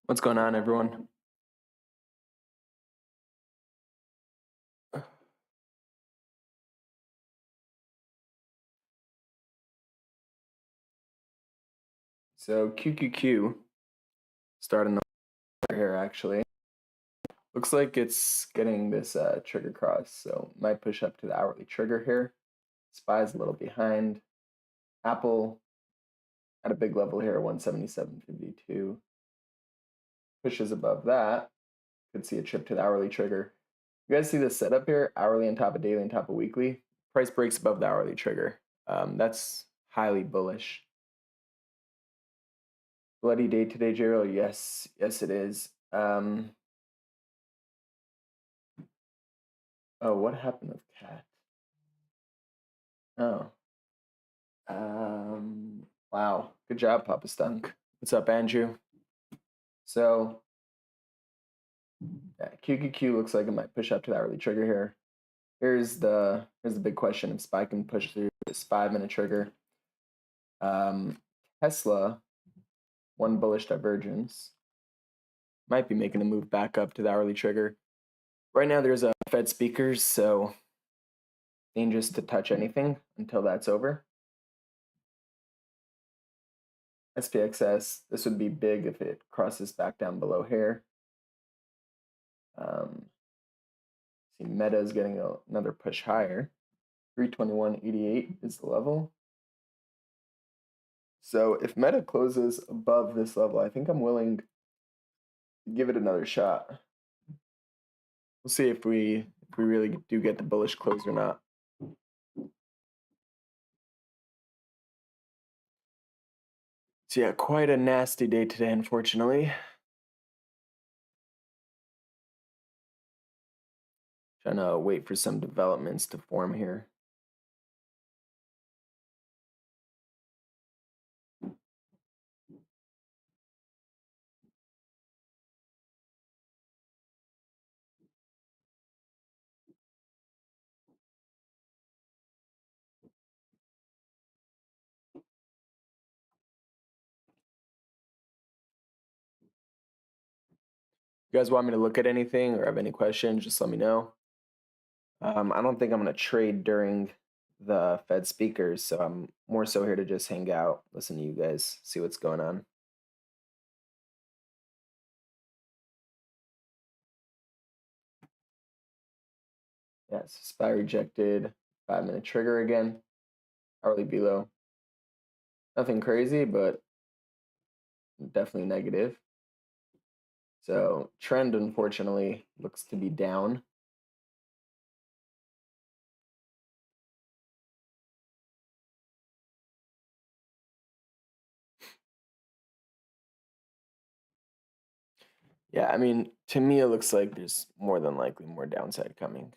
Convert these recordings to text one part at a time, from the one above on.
What's going on, everyone? So QQQ starting here actually. Looks like it's getting this trigger cross, so might push up to the hourly trigger here. SPY's a little behind. Apple at a big level here, 177.52. Pushes above that. Could see a trip to the hourly trigger. You guys see this setup here? Hourly on top of daily on top of weekly. Price breaks above the hourly trigger. That's highly bullish. Bloody day today, Gerald. Yes, it is. Oh, what happened with Cat? Oh. Wow. Good job, Papa Stunk. What's up, Andrew? So, yeah, QQQ looks like it might push up to that early trigger here. Here's the big question: if SPY can push through this 5-minute trigger. Tesla, one bullish divergence, might be making a move back up to the hourly trigger. Right now, there's a Fed speakers, so dangerous to touch anything until that's over. SPXS, this would be big if it crosses back down below here. See, Meta is getting another push higher. 321.88 is the level. So if Meta closes above this level, I think I'm willing to give it another shot. We'll see if we really do get the bullish close or not. So yeah, quite a nasty day today, unfortunately. Trying to wait for some developments to form here. You guys want me to look at anything or have any questions, just let me know. I don't think I'm going to trade during the Fed speakers, so I'm more so here to just hang out, listen to you guys, see what's going on. Yes, SPY rejected, 5-minute trigger again, hourly below. Nothing crazy, but definitely negative. So trend, unfortunately, looks to be down. Yeah, I mean, to me, it looks like there's more than likely more downside coming.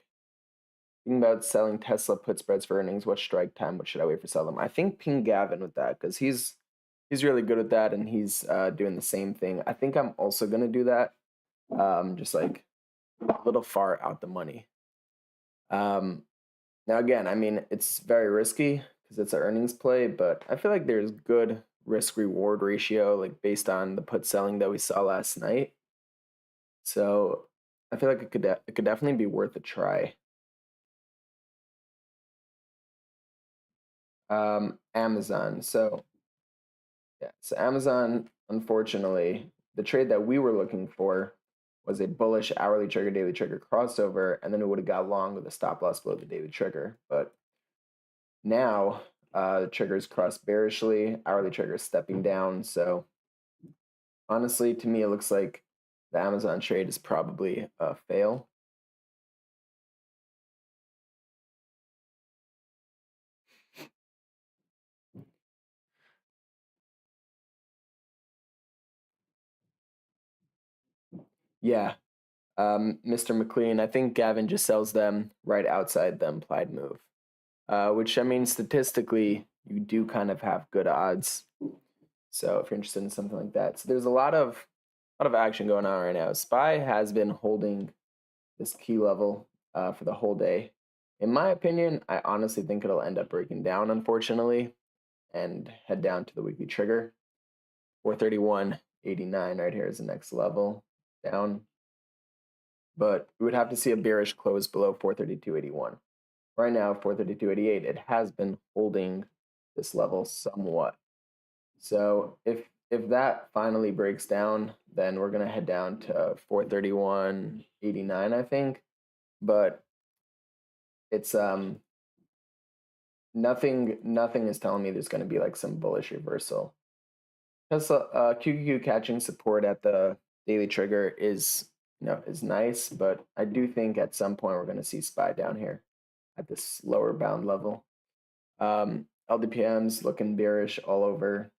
Thinking about selling Tesla put spreads for earnings. What strike time? What should I wait for sell them? I think ping Gavin with that because he's really good at that and he's doing the same thing. I think I'm also gonna do that, just like a little far out the money. Now again, I mean it's very risky because it's an earnings play, but I feel like there's good risk reward ratio like based on the put selling that we saw last night. So I feel like it could definitely be worth a try. Amazon. So yeah, so Amazon, unfortunately, the trade that we were looking for was a bullish hourly trigger, daily trigger crossover, and then it would have got long with a stop loss below the daily trigger. But now the triggers cross bearishly, hourly trigger is stepping down. So honestly, to me, it looks like the Amazon trade is probably a fail. Yeah, Mr. McLean, I think Gavin just sells them right outside the implied move, which I mean, statistically, you do kind of have good odds. So if you're interested in something like that, so there's a lot of action going on right now. SPY has been holding this key level for the whole day. In my opinion, I honestly think it'll end up breaking down, unfortunately, and head down to the weekly trigger, 431.85. 89 right here is the next level down. But we would have to see a bearish close below 432.81. Right now, 432.88, it has been holding this level somewhat. So if that finally breaks down, then we're gonna head down to 431.89, I think. But it's nothing is telling me there's gonna be like some bullish reversal. Tesla QQQ catching support at the daily trigger is is nice, but I do think at some point we're gonna see SPY down here at this lower bound level. LDPM's looking bearish all over.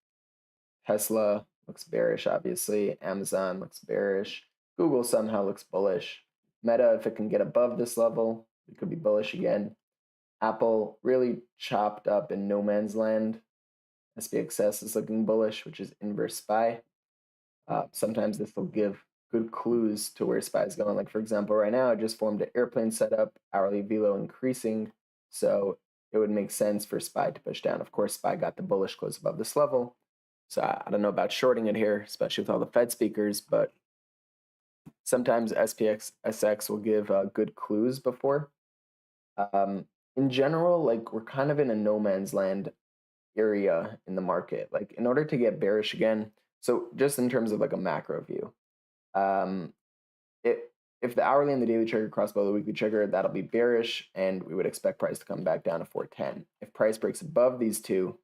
Tesla looks bearish, obviously. Amazon looks bearish. Google somehow looks bullish. Meta, if it can get above this level, it could be bullish again. Apple really chopped up in no man's land. SPXS is looking bullish, which is inverse SPY. Sometimes this will give good clues to where SPY is going. Like, for example, right now, it just formed an airplane setup, hourly velo increasing. So it would make sense for SPY to push down. Of course, SPY got the bullish close above this level. So I don't know about shorting it here, especially with all the Fed speakers, but sometimes SPXSX will give good clues before. In general, like we're kind of in a no man's land area in the market. Like in order to get bearish again, so just in terms of like a macro view, um, it if the hourly and the daily trigger cross below the weekly trigger, that'll be bearish, and we would expect price to come back down to 410. If price breaks above these two,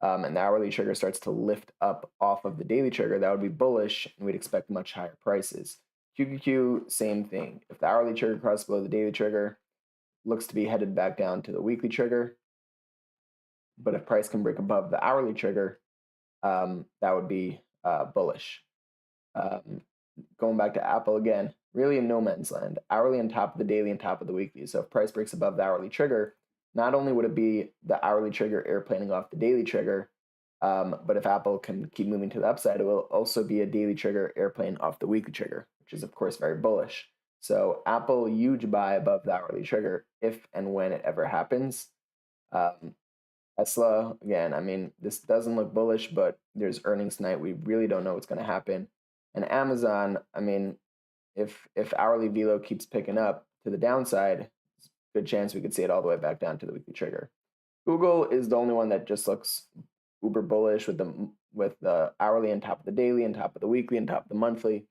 and the hourly trigger starts to lift up off of the daily trigger, that would be bullish, and we'd expect much higher prices. QQQ, same thing. If the hourly trigger crosses below the daily trigger, looks to be headed back down to the weekly trigger. But if price can break above the hourly trigger, that would be bullish. Going back to Apple again, really in no man's land. Hourly on top of the daily, on top of the weekly. So if price breaks above the hourly trigger, not only would it be the hourly trigger airplaning off the daily trigger, but if Apple can keep moving to the upside, it will also be a daily trigger airplane off the weekly trigger, which is of course very bullish. So Apple, huge buy above the hourly trigger if and when it ever happens. Tesla, again, I mean, this doesn't look bullish, but there's earnings tonight. We really don't know what's going to happen. And Amazon, I mean, if hourly velo keeps picking up to the downside, good chance we could see it all the way back down to the weekly trigger. Google is the only one that just looks uber bullish with the hourly on top of the daily, on top of the weekly, on top of the monthly.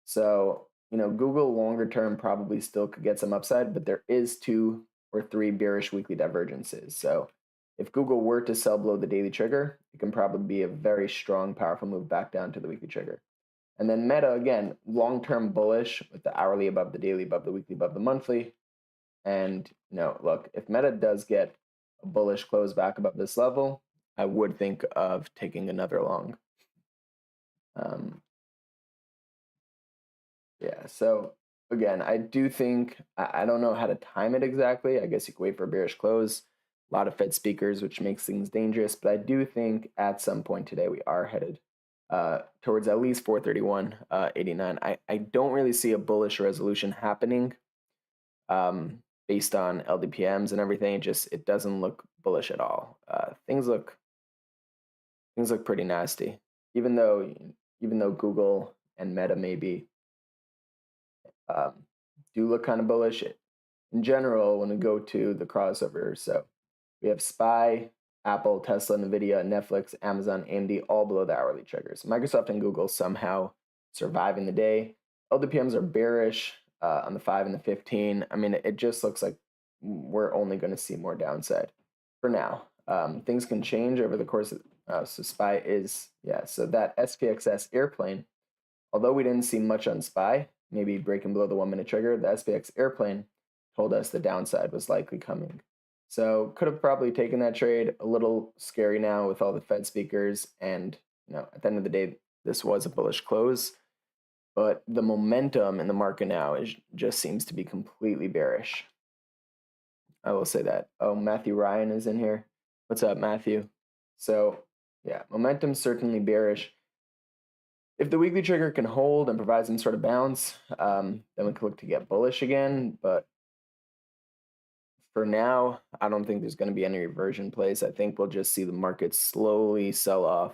So Google longer term probably still could get some upside, but there is 2 or 3 bearish weekly divergences. So if Google were to sell below the daily trigger, it can probably be a very strong, powerful move back down to the weekly trigger. And then Meta, again, long-term bullish with the hourly above the daily, above the weekly, above the monthly. And look, if Meta does get a bullish close back above this level, I would think of taking another long. Yeah, so again, I do think, I don't know how to time it exactly. I guess you could wait for a bearish close. A lot of Fed speakers, which makes things dangerous. But I do think at some point today we are headed towards at least 431.89. I don't really see a bullish resolution happening based on LDPMs and everything. It doesn't look bullish at all. Things look pretty nasty. Even though Google and Meta maybe do look kind of bullish. In general, when we go to the crossover, so we have SPY, Apple, Tesla, NVIDIA, Netflix, Amazon, AMD, all below the hourly triggers. Microsoft and Google somehow surviving the day. LDPMs are bearish on the 5 and the 15. I mean, it just looks like we're only going to see more downside for now. Things can change over the course of, so SPY is, so that SPXS airplane, although we didn't see much on SPY, maybe breaking below the 1 minute trigger, the SPX airplane told us the downside was likely coming. So could have probably taken that trade. A little scary now with all the Fed speakers, and at the end of the day, this was a bullish close, but the momentum in the market now just seems to be completely bearish. I will say that. Oh, Matthew Ryan is in here. What's up, Matthew? So yeah, momentum certainly bearish. If the weekly trigger can hold and provide some sort of bounce, then we could look to get bullish again. But for now, I don't think there's going to be any reversion plays. I think we'll just see the market slowly sell off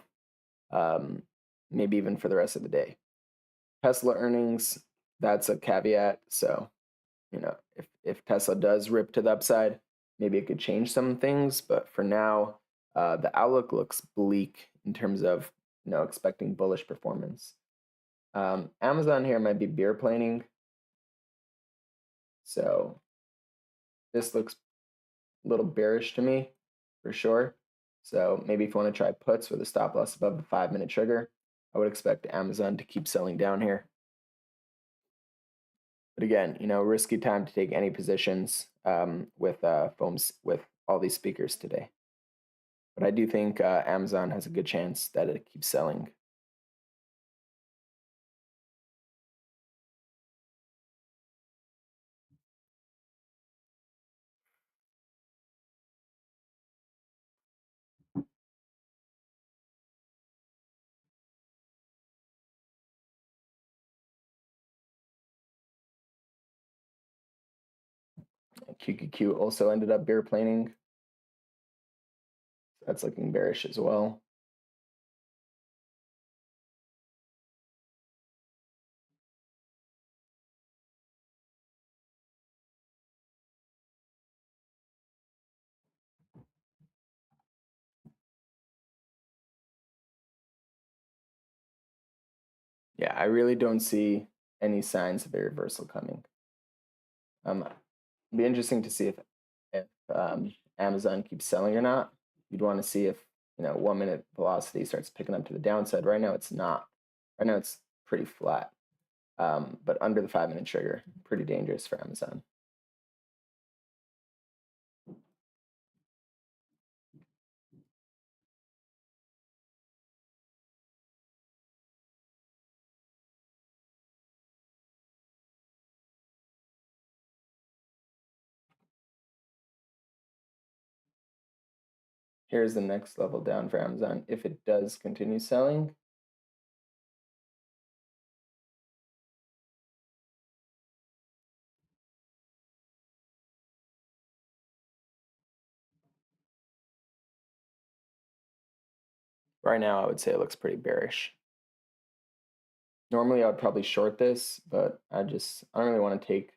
maybe even for the rest of the day. Tesla earnings, that's a caveat. So, if Tesla does rip to the upside, maybe it could change some things. But for now, the outlook looks bleak in terms of expecting bullish performance. Amazon here might be bear planing. So this looks a little bearish to me for sure. So maybe if you want to try puts with a stop loss above the 5-minute trigger, I would expect Amazon to keep selling down here. But again, risky time to take any positions with foams with all these speakers today. But I do think Amazon has a good chance that it keeps selling. QQQ also ended up bear planing. That's looking bearish as well. Yeah, I really don't see any signs of a reversal coming. It'd be interesting to see if Amazon keeps selling or not. You'd want to see if 1-minute velocity starts picking up to the downside. Right now it's not. Right now it's pretty flat. But under the 5-minute trigger, pretty dangerous for Amazon. Here's the next level down for Amazon if it does continue selling. Right now, I would say it looks pretty bearish. Normally, I would probably short this, but I don't really want to take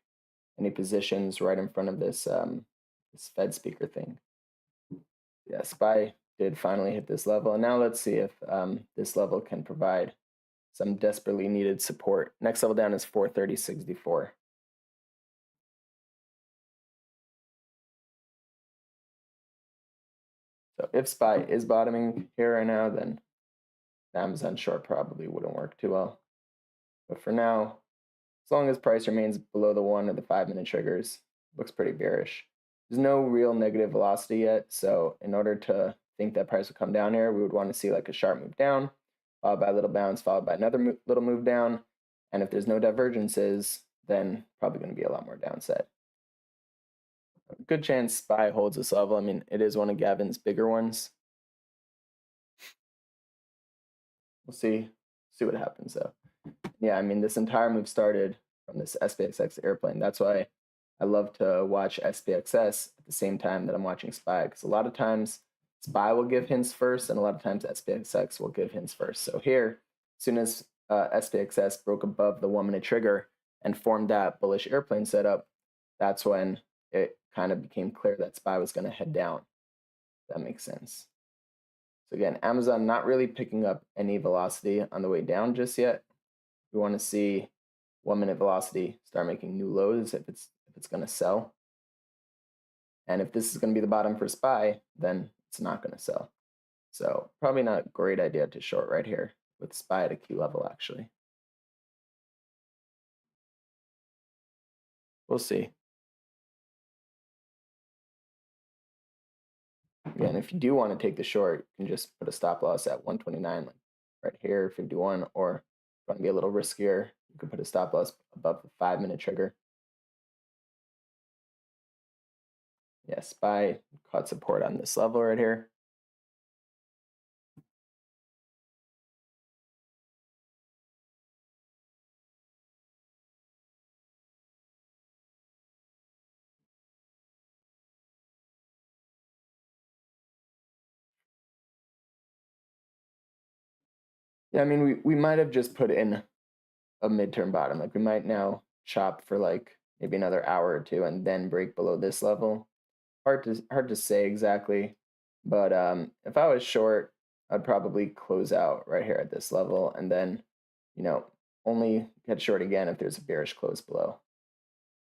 any positions right in front of this this Fed speaker thing. Yeah, SPY did finally hit this level, and now let's see if this level can provide some desperately needed support. Next level down is 430.64. So if SPY is bottoming here right now, then the Amazon short probably wouldn't work too well. But for now, as long as price remains below the 1 or the 5-minute triggers, looks pretty bearish. There's no real negative velocity yet, so in order to think that price will come down here, we would want to see like a sharp move down, followed by a little bounce, followed by another little move down. And if there's no divergences, then probably going to be a lot more downside. Good chance SPY holds this level. I mean, it is one of Gavin's bigger ones. We'll see what happens though. Yeah, I mean, this entire move started from this SPXX airplane. That's why I love to watch SPXS at the same time that I'm watching SPY, because a lot of times SPY will give hints first, and a lot of times SPXX will give hints first. So here, as soon as SPXS broke above the 1-minute trigger and formed that bullish airplane setup, that's when it kind of became clear that SPY was going to head down. That makes sense. So again, Amazon not really picking up any velocity on the way down just yet. We want to see 1-minute velocity start making new lows if it's going to sell. And if this is going to be the bottom for SPY, then it's not going to sell. So probably not a great idea to short right here with SPY at a key level, actually. We'll see. Again, if you do want to take the short, you can just put a stop loss at 129, like right here, 51, or if you want to be a little riskier, you can put a stop loss above the 5-minute trigger. Yeah, SPY caught support on this level right here. Yeah, I mean, we might have just put in a midterm bottom. Like we might now chop for like maybe another hour or two and then break below this level. Hard to say exactly, but if I was short, I'd probably close out right here at this level and then, you know, only get short again if there's a bearish close below.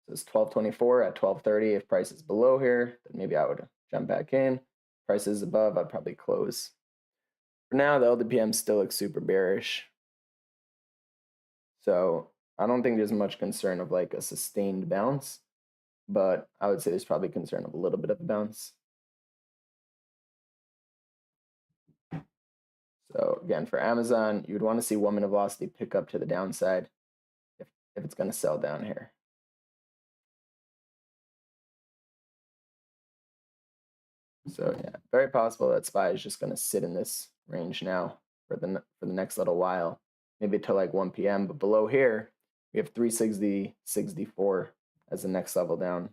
So it's 12.24 at 12.30. If price is below here, then maybe I would jump back in. Price is above, I'd probably close. For now, the LDPM still looks super bearish. So I don't think there's much concern of like a sustained bounce, but I would say there's probably concern of a little bit of a bounce. So again, for Amazon, you would want to see 1 minute velocity pick up to the downside if it's going to sell down here. So yeah, very possible that SPY is just going to sit in this range now for the next little while, maybe till like 1 p.m. But below here, we have 360, 64 as the next level down.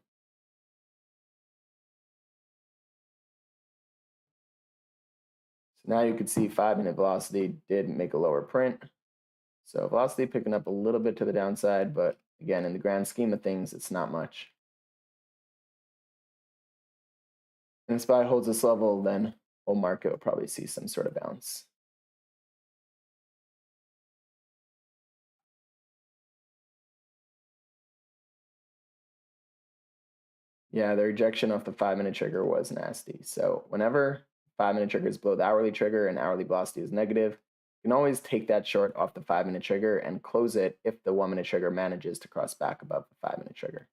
So now you can see 5 minute velocity did make a lower print. So velocity picking up a little bit to the downside, but again, in the grand scheme of things, it's not much. And if SPY holds this level, then whole market will probably see some sort of bounce. Yeah, the rejection off the 5 minute trigger was nasty. So whenever 5 minute trigger is below the hourly trigger and hourly velocity is negative, you can always take that short off the 5 minute trigger and close it if the 1 minute trigger manages to cross back above the 5 minute trigger.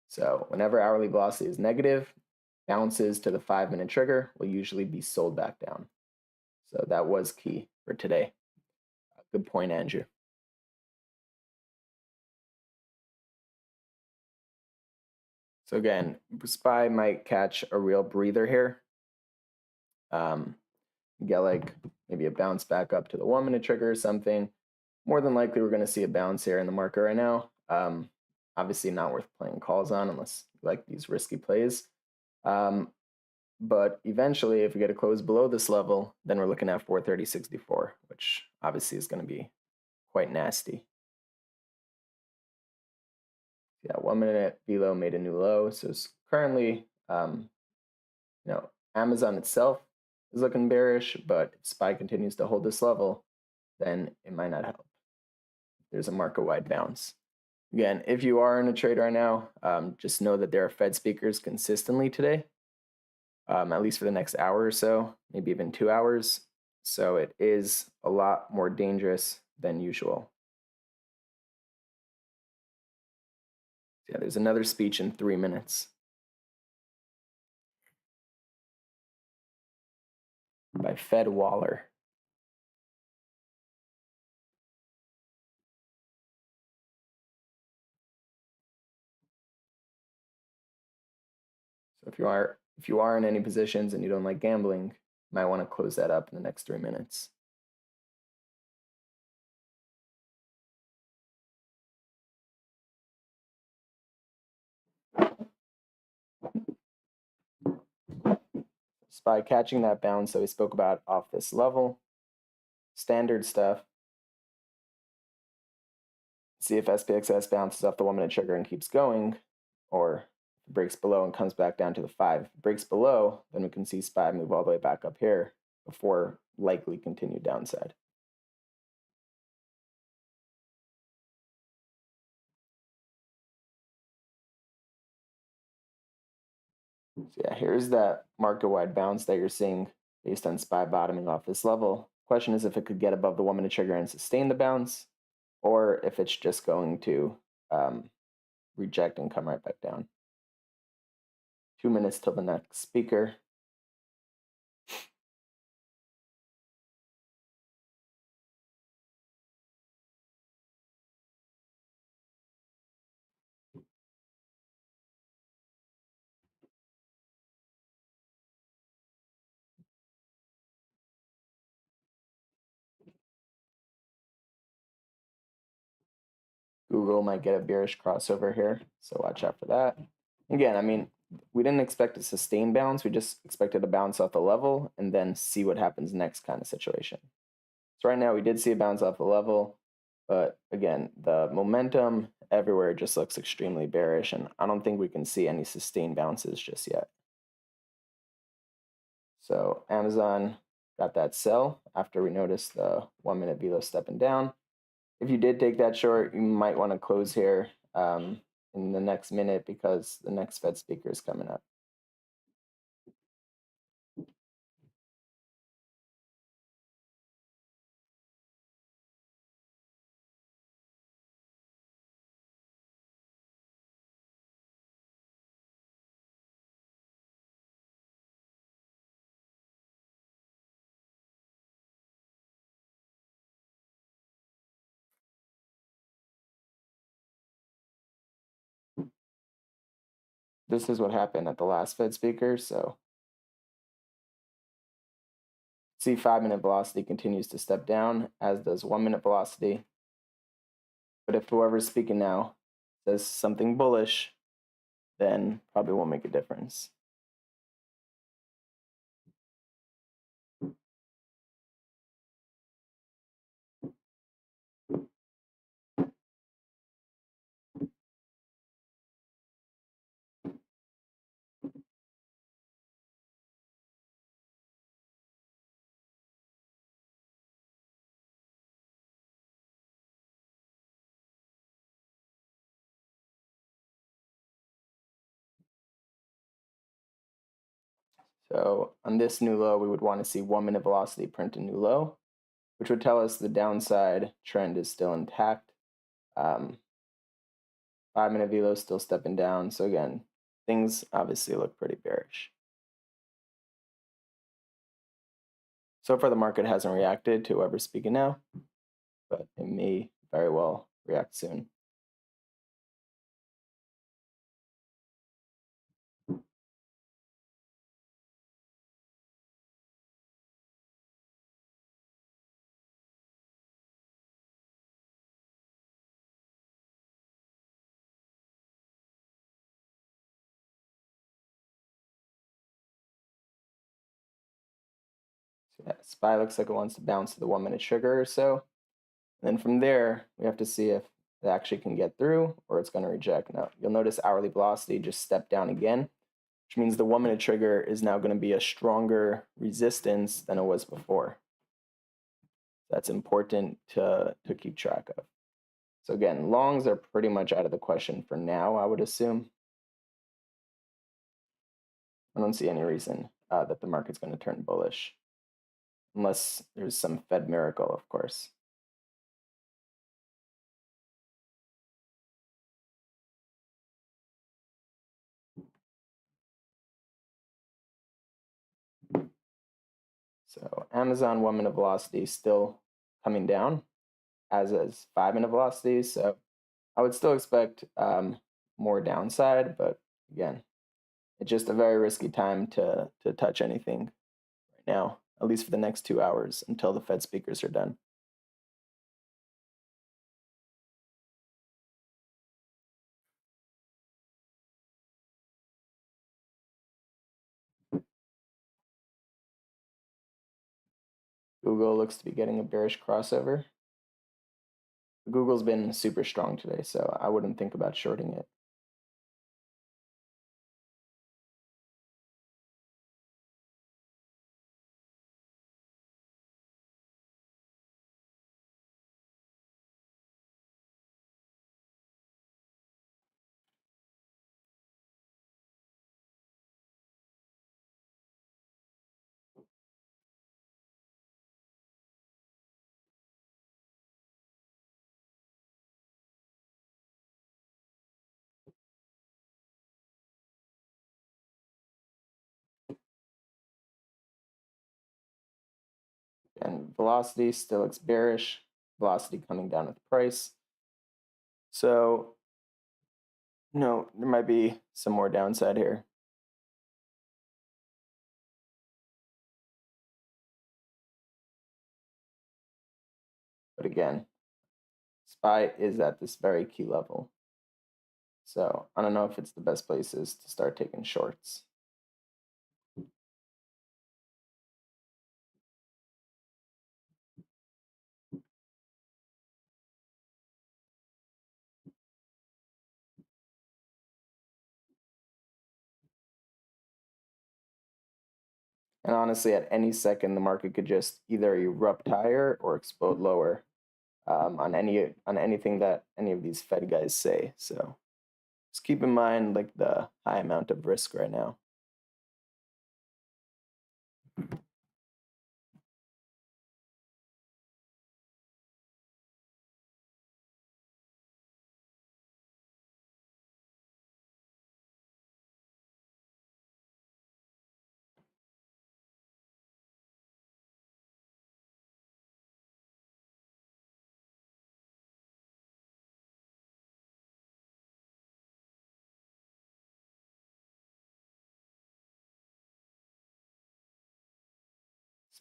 So whenever hourly velocity is negative, bounces to the 5 minute trigger will usually be sold back down. So that was key for today. Good point, Andrew. So again, SPY might catch a real breather here. Get like maybe a bounce back up to the 1 minute trigger or something. More than likely, we're going to see a bounce here in the market right now. Obviously, not worth playing calls on unless you like these risky plays. But eventually, if we get a close below this level, then we're looking at 430.64, which obviously is going to be quite nasty. Yeah, 1 minute below made a new low. So it's currently, Amazon itself is looking bearish, but if SPY continues to hold this level, then it might not help. There's a market-wide bounce. Again, if you are in a trade right now, just know that there are Fed speakers consistently today, at least for the next hour or so, maybe even 2 hours. So it is a lot more dangerous than usual. Yeah, there's another speech in 3 minutes by Fed Waller. So if you are in any positions and you don't like gambling, you might want to close that up in the next 3 minutes. SPY catching that bounce that we spoke about off this level. Standard stuff. See if SPXS bounces off the 1 minute trigger and keeps going, or if it breaks below and comes back down to the 5. If it breaks below, then we can see SPY move all the way back up here before likely continued downside. So yeah, here's that market-wide bounce that you're seeing based on SPY bottoming off this level. Question is if it could get above the 1 minute trigger and sustain the bounce, or if it's just going to reject and come right back down. 2 minutes till the next speaker. Google might get a bearish crossover here, so watch out for that. Again, I mean, we didn't expect a sustained bounce. We just expected a bounce off the level and then see what happens next kind of situation. So right now we did see a bounce off the level, but again, the momentum everywhere just looks extremely bearish, and I don't think we can see any sustained bounces just yet. So Amazon got that sell after we noticed the 1 minute velo stepping down. If you did take that short, you might want to close here in the next minute because the next Fed speaker is coming up. This is what happened at the last Fed speaker. So see 5 minute velocity continues to step down, as does 1 minute velocity. But if whoever's speaking now says something bullish, then probably won't make a difference. So on this new low, we would want to see 1 minute velocity print a new low, which would tell us the downside trend is still intact. 5 minute velo is still stepping down. So again, things obviously look pretty bearish. So far, the market hasn't reacted to whoever's speaking now, but it may very well react soon. So yeah, SPY looks like it wants to bounce to the 1 minute trigger or so. And then from there, we have to see if it actually can get through or it's going to reject. Now, you'll notice hourly velocity just stepped down again, which means the 1 minute trigger is now going to be a stronger resistance than it was before. That's important to keep track of. So again, longs are pretty much out of the question for now, I would assume. I don't see any reason that the market's going to turn bullish, unless there's some Fed miracle, of course. So Amazon 1 minute velocity still coming down, as is 5 minute velocity. So I would still expect more downside, but again, it's just a very risky time to touch anything right now, at least for the next 2 hours until the Fed speakers are done. Google looks to be getting a bearish crossover. Google's been super strong today, so I wouldn't think about shorting it. And velocity still looks bearish. Velocity coming down with price. So, there might be some more downside here. But again, SPY is at this very key level. So I don't know if it's the best places to start taking shorts. And honestly, at any second, the market could just either erupt higher or explode lower on anything that any of these Fed guys say. So just keep in mind like the high amount of risk right now.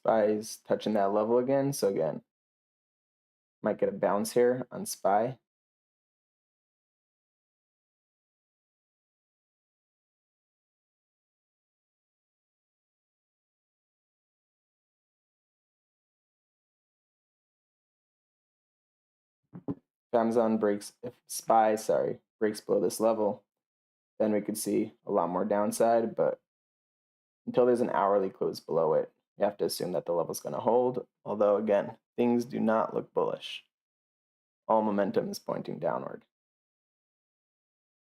SPY is touching that level again. So again, might get a bounce here on SPY. If SPY, sorry, breaks below this level, then we could see a lot more downside. But until there's an hourly close below it, you have to assume that the level's going to hold. Although again, things do not look bullish. All momentum is pointing downward.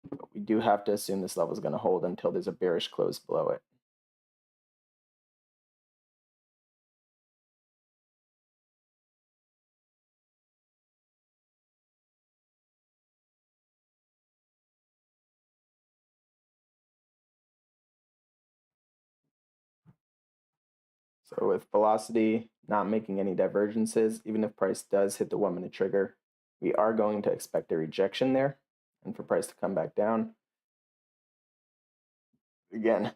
But we do have to assume this level is going to hold until there's a bearish close below it. So with velocity not making any divergences, even if price does hit the 1 minute trigger, we are going to expect a rejection there and for price to come back down. Again,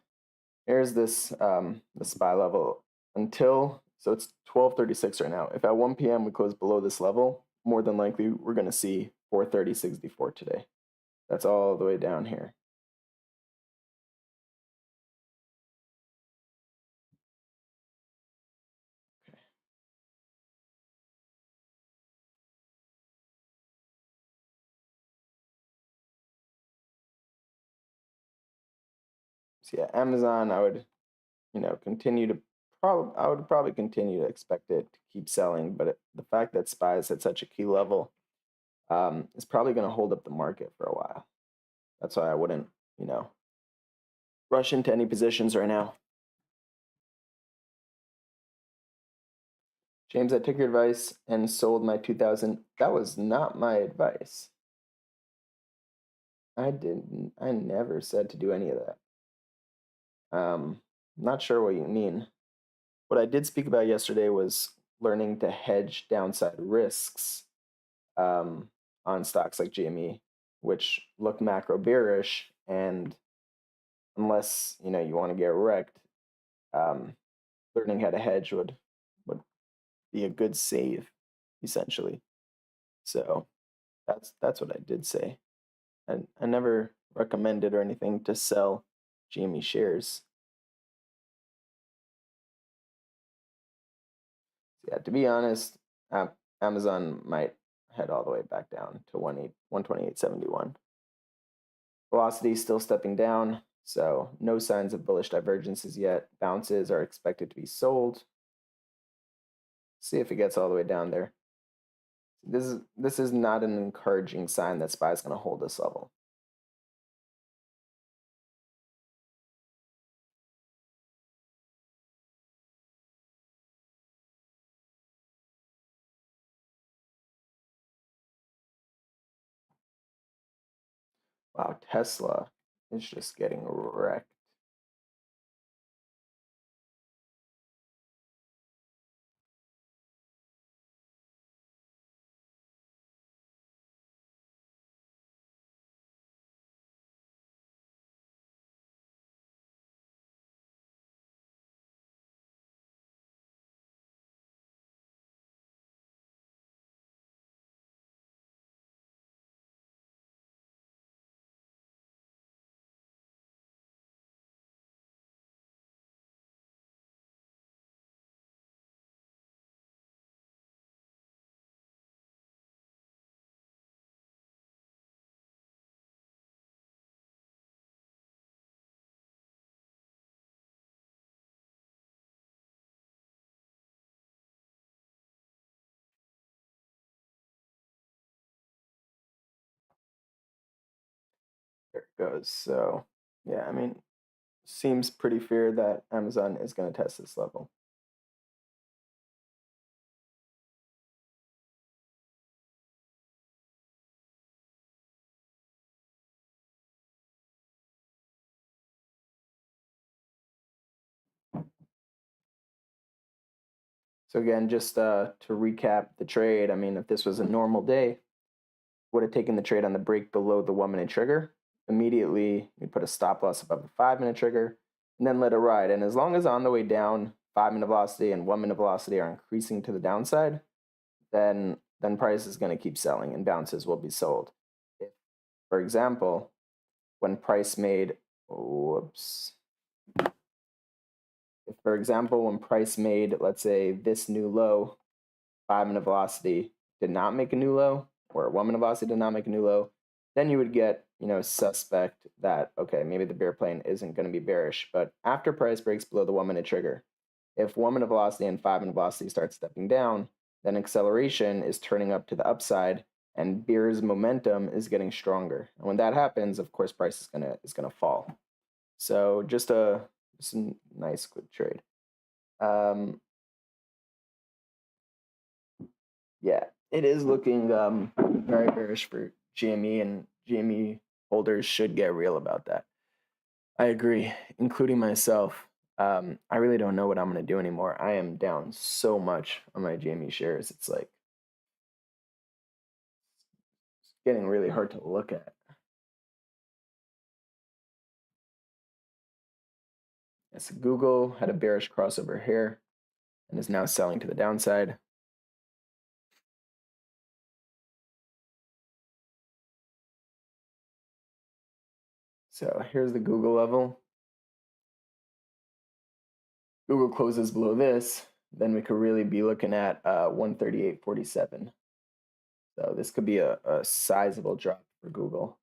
here's this the SPY level so it's 12:36 right now. If at 1 p.m. we close below this level, more than likely we're going to see 430.64 today. That's all the way down here. So yeah, Amazon, I would I would probably continue to expect it to keep selling, but the fact that SPY is at such a key level is probably going to hold up the market for a while. That's why I wouldn't, rush into any positions right now. James, I took your advice and sold my 2000. That was not my advice. I never said to do any of that. Not sure what you mean. What I did speak about yesterday was learning to hedge downside risks on stocks like GME, which look macro bearish, and unless you want to get wrecked, learning how to hedge would be a good save, essentially. So that's what I did say. I never recommended or anything to sell GME shares. Yeah, to be honest, Amazon might head all the way back down to 128.71. Velocity still stepping down, so no signs of bullish divergences yet. Bounces are expected to be sold. See if it gets all the way down there. This is not an encouraging sign that SPY is going to hold this level. Wow, Tesla is just getting wrecked. goes. So yeah, I mean, seems pretty fair that Amazon is going to test this level. So again, just to recap the trade, I mean, if this was a normal day, would have taken the trade on the break below the 1 minute trigger. Immediately, we put a stop loss above the 5 minute trigger, and then let it ride. And as long as on the way down, 5 minute velocity and 1 minute velocity are increasing to the downside, then price is going to keep selling and bounces will be sold. If, for example, when price made, whoops, if for example when price made, let's say, this new low, 5 minute velocity did not make a new low, or 1 minute velocity did not make a new low, then you would get, suspect that, okay, maybe the bear plane isn't going to be bearish. But after price breaks below the 1 minute trigger, if 1 minute velocity and 5 minute velocity start stepping down, then acceleration is turning up to the upside and bear's momentum is getting stronger. And when that happens, of course, price is gonna fall. So just a nice quick trade. Yeah, it is looking very bearish for GME, and GME holders should get real about that. I agree, including myself. I really don't know what I'm going to do anymore. I am down so much on my GME shares. It's like it's getting really hard to look at. Yes, Google had a bearish crossover here and is now selling to the downside. So here's the Google level. Google closes below this, then we could really be looking at 138.47. So this could be a sizable drop for Google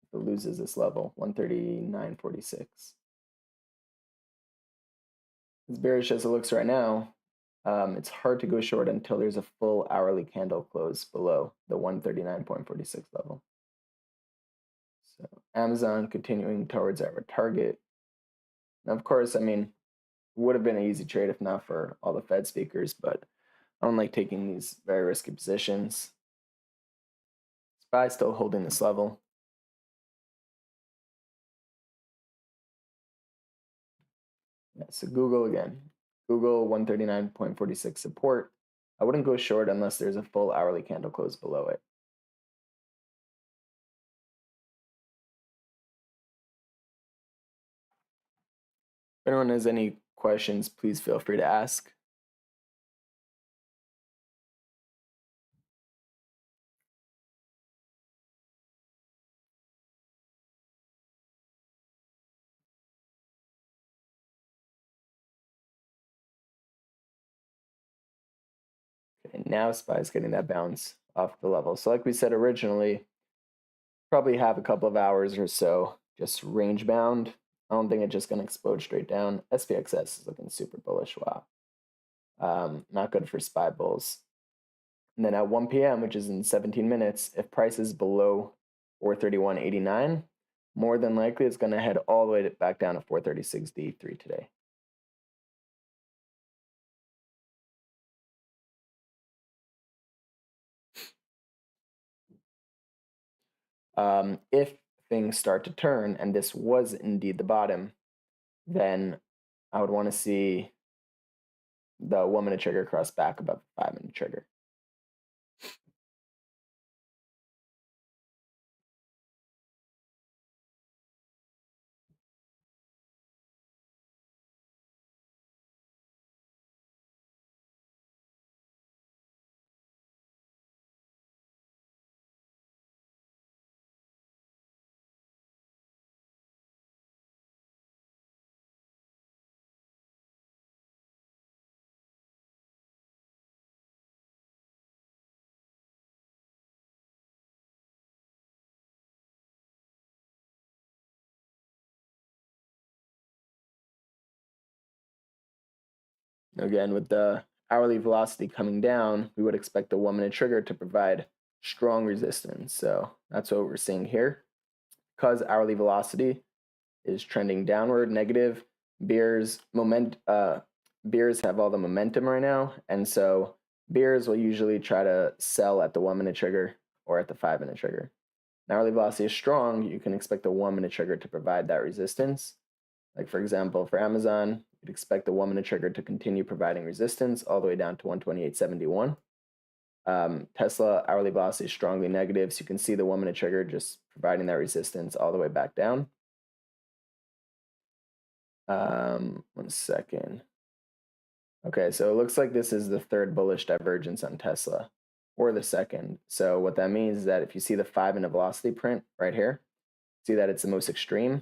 if it loses this level, 139.46. As bearish as it looks right now, it's hard to go short until there's a full hourly candle close below the 139.46 level. So Amazon continuing towards our target. Now, of course, I mean, would have been an easy trade if not for all the Fed speakers, but I don't like taking these very risky positions. SPY still holding this level. Yeah, so Google again. Google 139.46 support. I wouldn't go short unless there's a full hourly candle close below it. If anyone has any questions, please feel free to ask. And now SPY is getting that bounce off the level. So like we said originally, probably have a couple of hours or so just range bound. I don't think it's just going to explode straight down. SPXS is looking super bullish. Wow. Not good for SPY bulls. And then at 1 p.m., which is in 17 minutes, if price is below 431.89, more than likely it's going to head all the way back down to 436.D3 today. If things start to turn, and this was indeed the bottom, then I would want to see the 1 minute trigger cross back above the 5 minute trigger. Again, with the hourly velocity coming down, we would expect the 1 minute trigger to provide strong resistance. So that's what we're seeing here. because hourly velocity is trending downward, negative, bears bears have all the momentum right now, and so bears will usually try to sell at the 1 minute trigger or at the 5 minute trigger. Now, hourly velocity is strong, you can expect the 1 minute trigger to provide that resistance. Like for example, for Amazon, you'd expect the 1 minute trigger to continue providing resistance all the way down to 128.71. Tesla hourly velocity is strongly negative, so you can see the 1 minute trigger just providing that resistance all the way back down. 1 second. Okay, so it looks like this is the third bullish divergence on Tesla, or the second. So what that means is that if you see the 5 minute velocity print right here, see that it's the most extreme,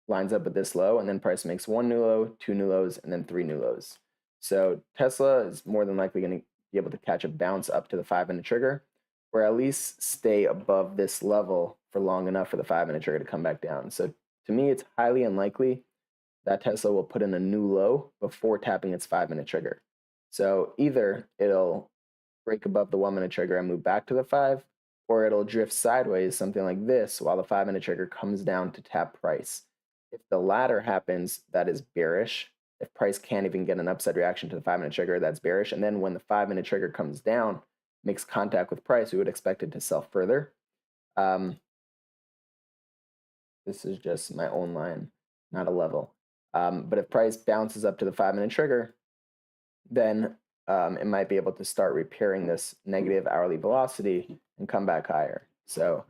lines up with this low, and then price makes one new low, two new lows, and then three new lows. So Tesla is more than likely going to be able to catch a bounce up to the 5 minute trigger, or at least stay above this level for long enough for the 5 minute trigger to come back down. So to me, it's highly unlikely that Tesla will put in a new low before tapping its 5 minute trigger. So either it'll break above the 1 minute trigger and move back to the 5, or it'll drift sideways, something like this, while the 5 minute trigger comes down to tap price. If the latter happens, that is bearish. If price can't even get an upside reaction to the 5 minute trigger, that's bearish. And then when the 5 minute trigger comes down, makes contact with price, we would expect it to sell further. This is just my own line, not a level. But if price bounces up to the 5 minute trigger, then it might be able to start repairing this negative hourly velocity and come back higher. So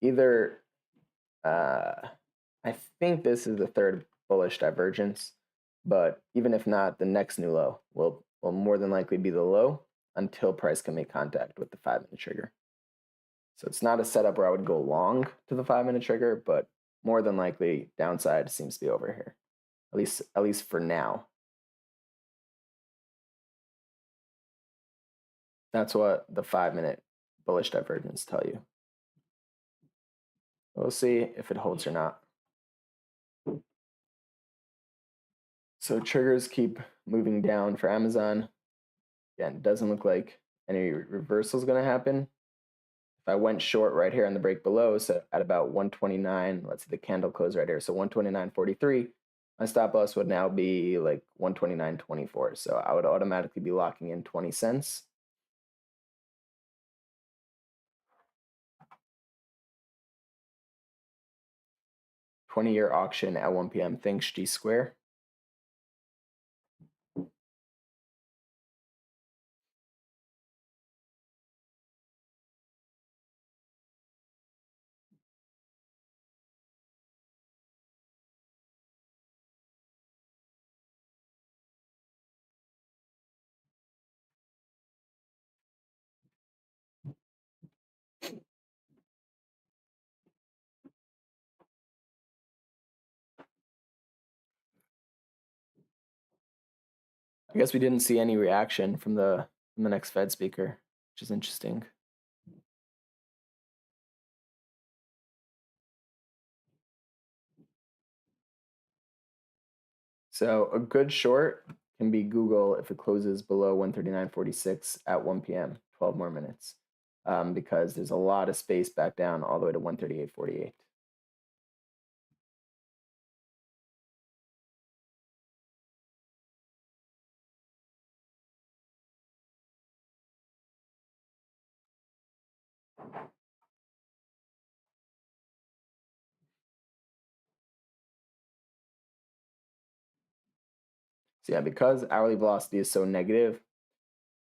either, I think this is the third bullish divergence, but even if not, the next new low will more than likely be the low until price can make contact with the 5 minute trigger. So it's not a setup where I would go long to the 5 minute trigger, but more than likely downside seems to be over here, at least for now. That's what the 5 minute bullish divergence tell you. We'll see if it holds or not. So triggers keep moving down for Amazon. Again, it doesn't look like any reversal is going to happen. If I went short right here on the break below, so at about 129, let's see the candle close right here, so 129.43, my stop loss would now be like 129.24. So I would automatically be locking in 20 cents. $20-year auction at 1 p.m. Thanks, G Square. I guess we didn't see any reaction from the next Fed speaker, which is interesting. So a good short can be Google if it closes below 139.46 at 1 p.m., 12 more minutes, because there's a lot of space back down all the way to 138.48. So yeah, because hourly velocity is so negative,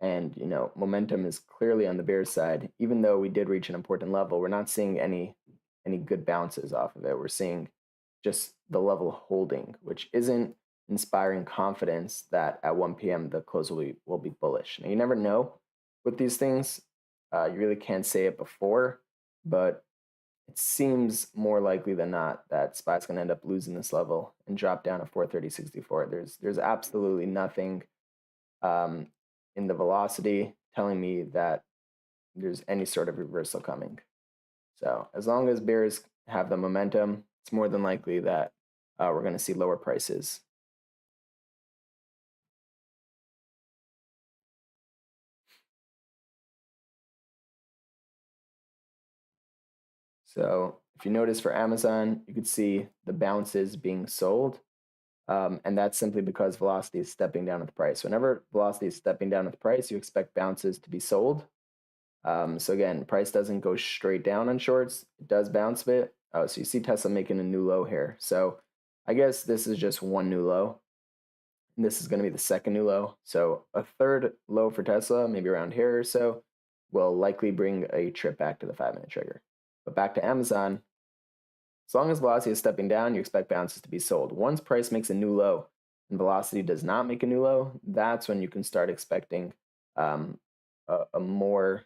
and momentum is clearly on the bear side, even though we did reach an important level, we're not seeing any good bounces off of it. We're seeing just the level holding, which isn't inspiring confidence that at 1 p.m. the close will be bullish. Now, you never know with these things. You really can't say it before, but it seems more likely than not that SPY's going to end up losing this level and drop down to 430.64. There's absolutely nothing in the velocity telling me that there's any sort of reversal coming. So as long as bears have the momentum, it's more than likely that we're going to see lower prices. So if you notice for Amazon, you could see the bounces being sold. And that's simply because velocity is stepping down with the price. Whenever velocity is stepping down with the price, you expect bounces to be sold. So again, price doesn't go straight down on shorts. It does bounce a bit. Oh, so you see Tesla making a new low here. So I guess this is just one new low. And this is going to be the second new low. So a third low for Tesla, maybe around here or so, will likely bring a trip back to the 5-minute trigger. But back to Amazon, as long as velocity is stepping down, you expect bounces to be sold. Once price makes a new low and velocity does not make a new low, that's when you can start expecting um, a more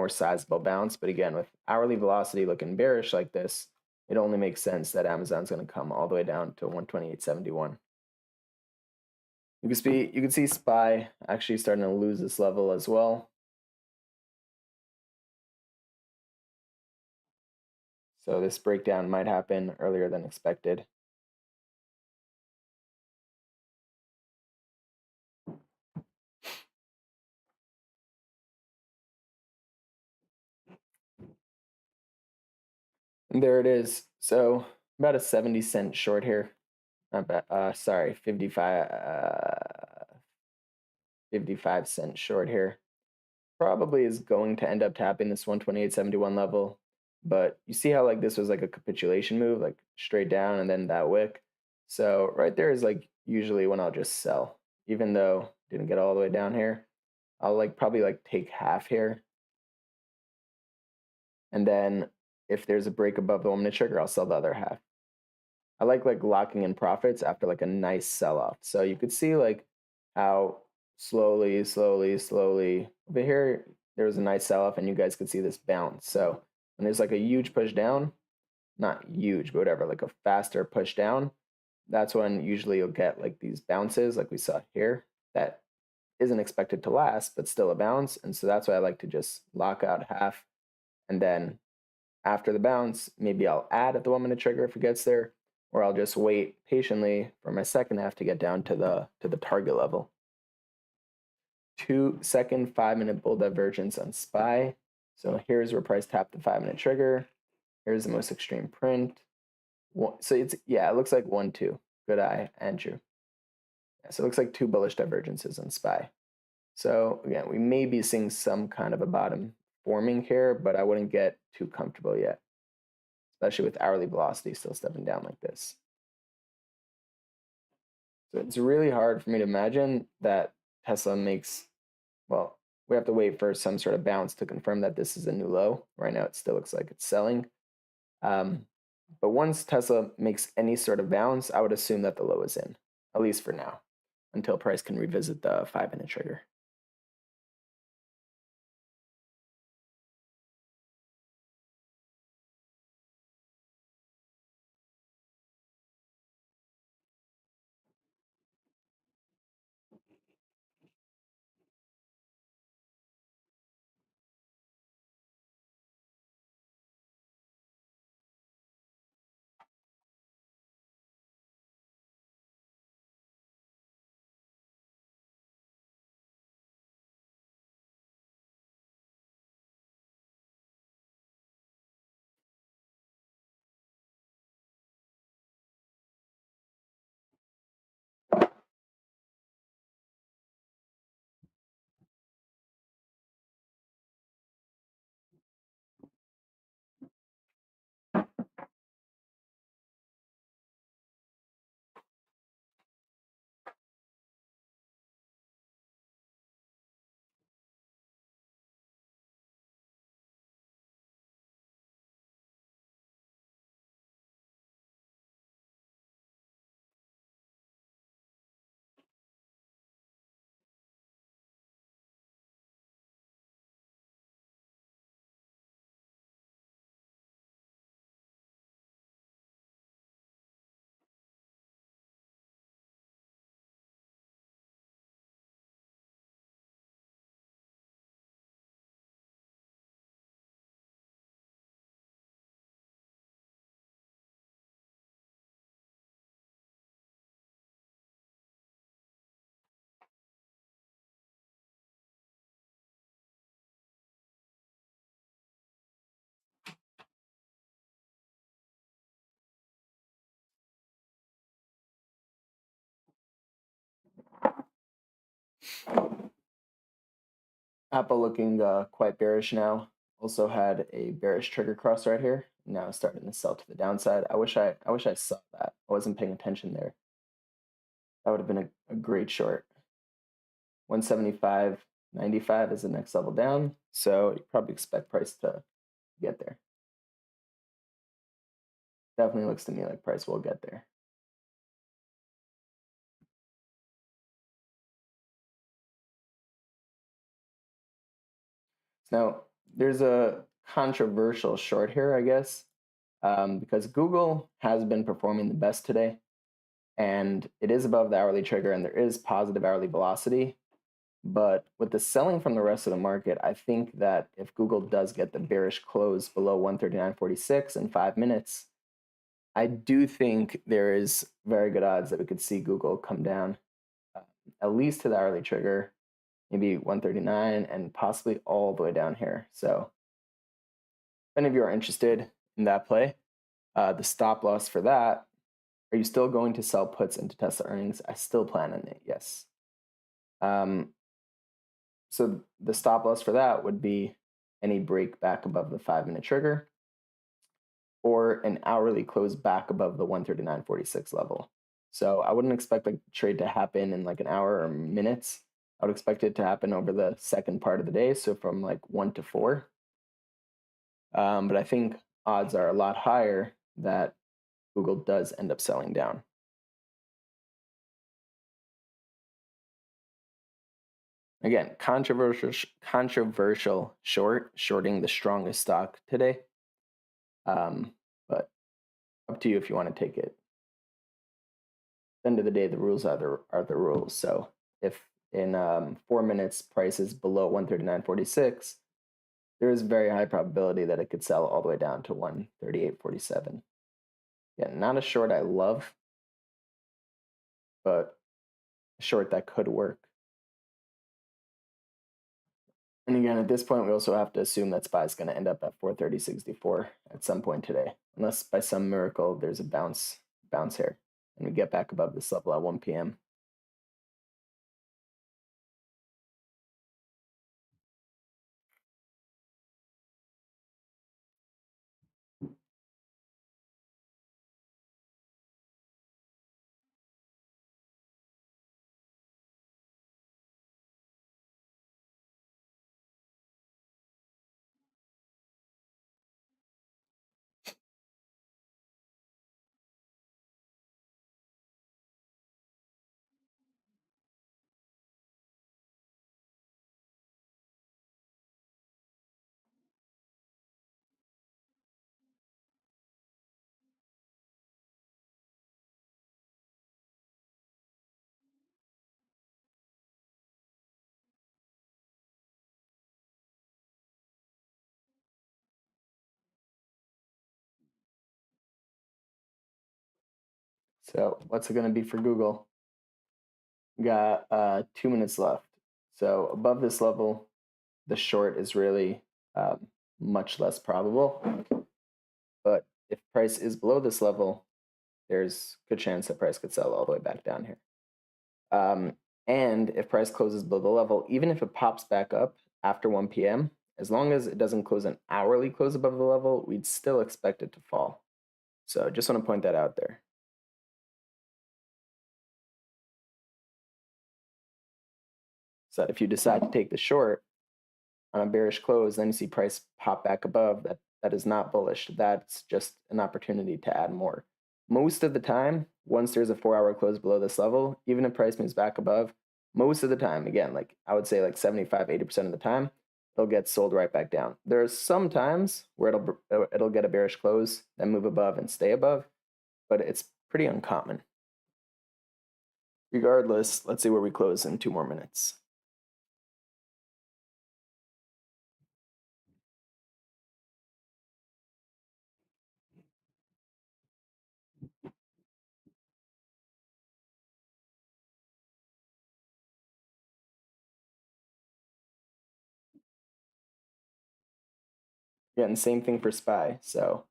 sizable bounce. But again, with hourly velocity looking bearish like this, it only makes sense that Amazon's going to come all the way down to 128.71. You can see SPY actually starting to lose this level as well. So this breakdown might happen earlier than expected. And there it is. So about a 70-cent short here. Not bad. Sorry, 55-cent short here. Probably is going to end up tapping this 128.71 level. But you see how like this was like a capitulation move, like straight down and then that wick. So right there is like usually when I'll just sell, even though didn't get all the way down here. I'll like probably like take half here. And then if there's a break above the 1-minute trigger, I'll sell the other half. I like locking in profits after like a nice sell-off. So you could see like how slowly over here there was a nice sell-off and you guys could see this bounce. So when there's like a huge push down, not huge, but whatever, like a faster push down, that's when usually you'll get like these bounces like we saw here that isn't expected to last, but still a bounce. And so that's why I like to just lock out half. And then after the bounce, maybe I'll add at the 1-minute trigger if it gets there, or I'll just wait patiently for my second half to get down to the target level. 2-second 5-minute bull divergence on SPY. So here's where price tapped the 5-minute trigger. Here's the most extreme print. So it's, yeah, it looks like 1-2. Good eye, Andrew. Yeah, so it looks like 2 bullish divergences on SPY. So again, we may be seeing some kind of a bottom forming here, but I wouldn't get too comfortable yet, especially with hourly velocity still stepping down like this. So it's really hard for me to imagine that Tesla makes, well, we have to wait for some sort of bounce to confirm that this is a new low. Right now it still looks like it's selling. But once Tesla makes any sort of bounce, I would assume that the low is in, at least for now, until price can revisit the 5-minute trigger. Apple looking quite bearish now. Also had a bearish trigger cross right here. Now starting to sell to the downside. I wish I saw that. I wasn't paying attention there. That would have been a great short. 175.95 is the next level down, so you probably expect price to get there. Definitely looks to me like price will get there. Now, there's a controversial short here, I guess, because Google has been performing the best today, and it is above the hourly trigger, and there is positive hourly velocity. But with the selling from the rest of the market, I think that if Google does get the bearish close below 139.46 in 5 minutes, I do think there is very good odds that we could see Google come down at least to the hourly trigger, maybe 139, and possibly all the way down here. So if any of you are interested in that play, the stop loss for that, are you still going to sell puts into Tesla earnings? I still plan on it, yes. So the stop loss for that would be any break back above the 5-minute trigger or an hourly close back above the 139.46 level. So I wouldn't expect the trade to happen in like an hour or minutes. I would expect it to happen over the second part of the day, so from like 1 to 4. But I think odds are a lot higher that Google does end up selling down. Again, controversial shorting the strongest stock today. But up to you if you want to take it. At the end of the day, the rules are the rules. So if in 4 minutes price is below 139.46, there is very high probability that it could sell all the way down to 138.47. Yeah, not a short I love, but a short that could work. And again, at this point, we also have to assume that SPY is going to end up at 430.64 at some point today, unless by some miracle there's a bounce here, and we get back above this level at 1 p.m. So what's it going to be for Google? We got 2 minutes left. So above this level, the short is really much less probable. But if price is below this level, there's a good chance that price could sell all the way back down here. And if price closes below the level, even if it pops back up after 1 p.m., as long as it doesn't close an hourly close above the level, we'd still expect it to fall. So just want to point that out there. So that if you decide to take the short on a bearish close, then you see price pop back above, that is not bullish. That's just an opportunity to add more. Most of the time, once there's a 4-hour close below this level, even if price moves back above, most of the time, again, like I would say like 75, 80% of the time, it'll get sold right back down. There are some times where it'll get a bearish close, then move above and stay above, but it's pretty uncommon. Regardless, let's see where we close in 2 more minutes. Yeah, and same thing for SPY. So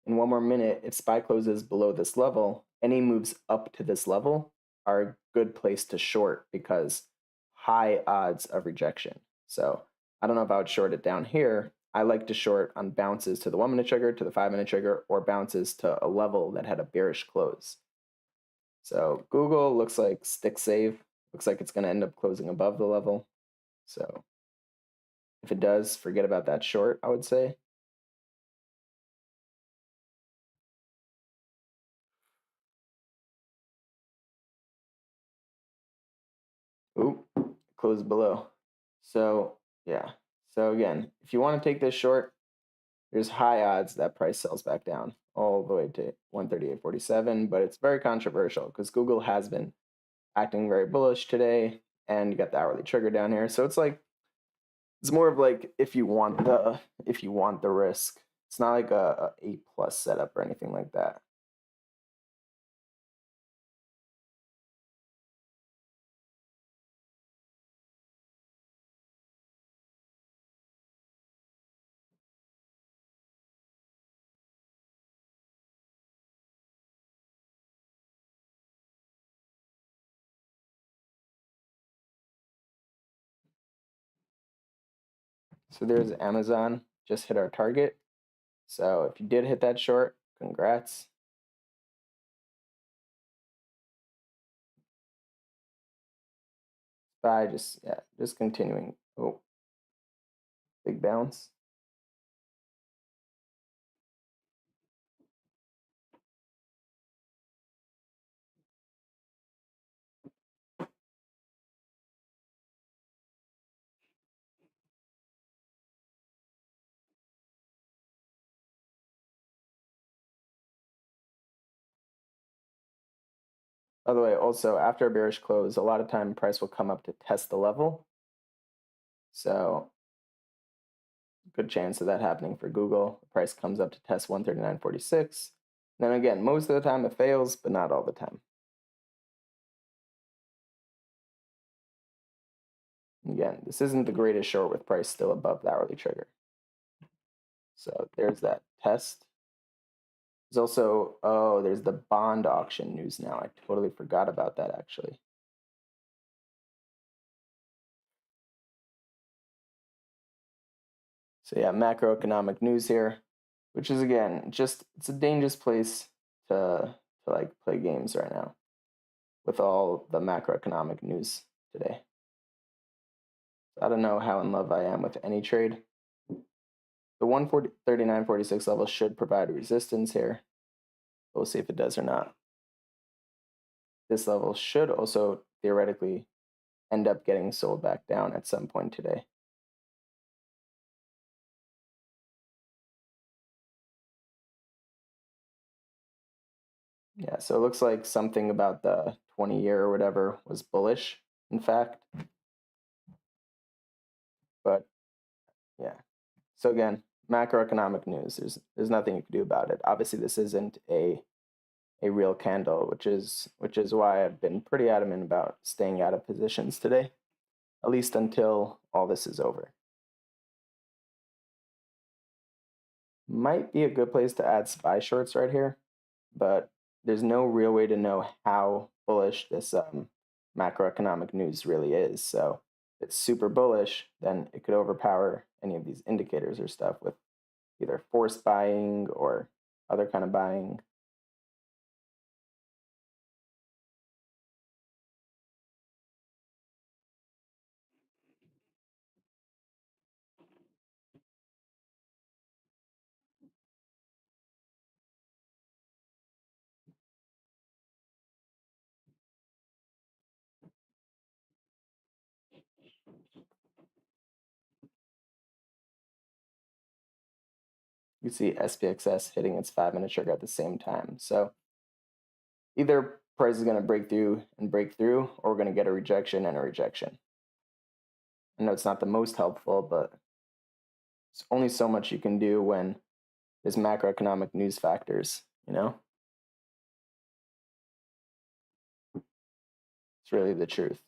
in 1 more minute, if SPY closes below this level, any moves up to this level are a good place to short because high odds of rejection. So I don't know if I would short it down here. I like to short on bounces to the 1 minute trigger, to the 5 minute trigger, or bounces to a level that had a bearish close. So Google looks like stick save. Looks like it's going to end up closing above the level. So if it does, forget about that short, I would say. Ooh, closed below. So yeah. So again, if you want to take this short, there's high odds that price sells back down all the way to 138.47, but it's very controversial because Google has been acting very bullish today, and you got the hourly trigger down here. So it's like it's more of like if you want the risk. It's not like a 8+ setup or anything like that. So there's Amazon, just hit our target. So if you did hit that short, congrats. Buy, just continuing. Oh, big bounce. By the way, also after a bearish close, a lot of time price will come up to test the level. So good chance of that happening for Google. The price comes up to test 139.46. Then again, most of the time it fails, but not all the time. Again, this isn't the greatest short with price still above the hourly trigger. So there's that test. There's also, oh, there's the bond auction news now. I totally forgot about that actually. So yeah, macroeconomic news here, which is again, just it's a dangerous place to like play games right now with all the macroeconomic news today. I don't know how in love I am with any trade. The 139.46 level should provide resistance here. We'll see if it does or not. This level should also theoretically end up getting sold back down at some point today. Yeah, so it looks like something about the 20-year or whatever was bullish, in fact. But yeah. So again, macroeconomic news. There's nothing you can do about it. Obviously, this isn't a real candle, which is why I've been pretty adamant about staying out of positions today, at least until all this is over. Might be a good place to add SPY shorts right here, but there's no real way to know how bullish this macroeconomic news really is. So if it's super bullish, then it could overpower any of these indicators or stuff with either forced buying or other kind of buying. You see SPXS hitting its 5-minute trigger at the same time. So either price is going to break through, or we're going to get a rejection and a rejection. I know it's not the most helpful, but it's only so much you can do when there's macroeconomic news factors, you know? It's really the truth.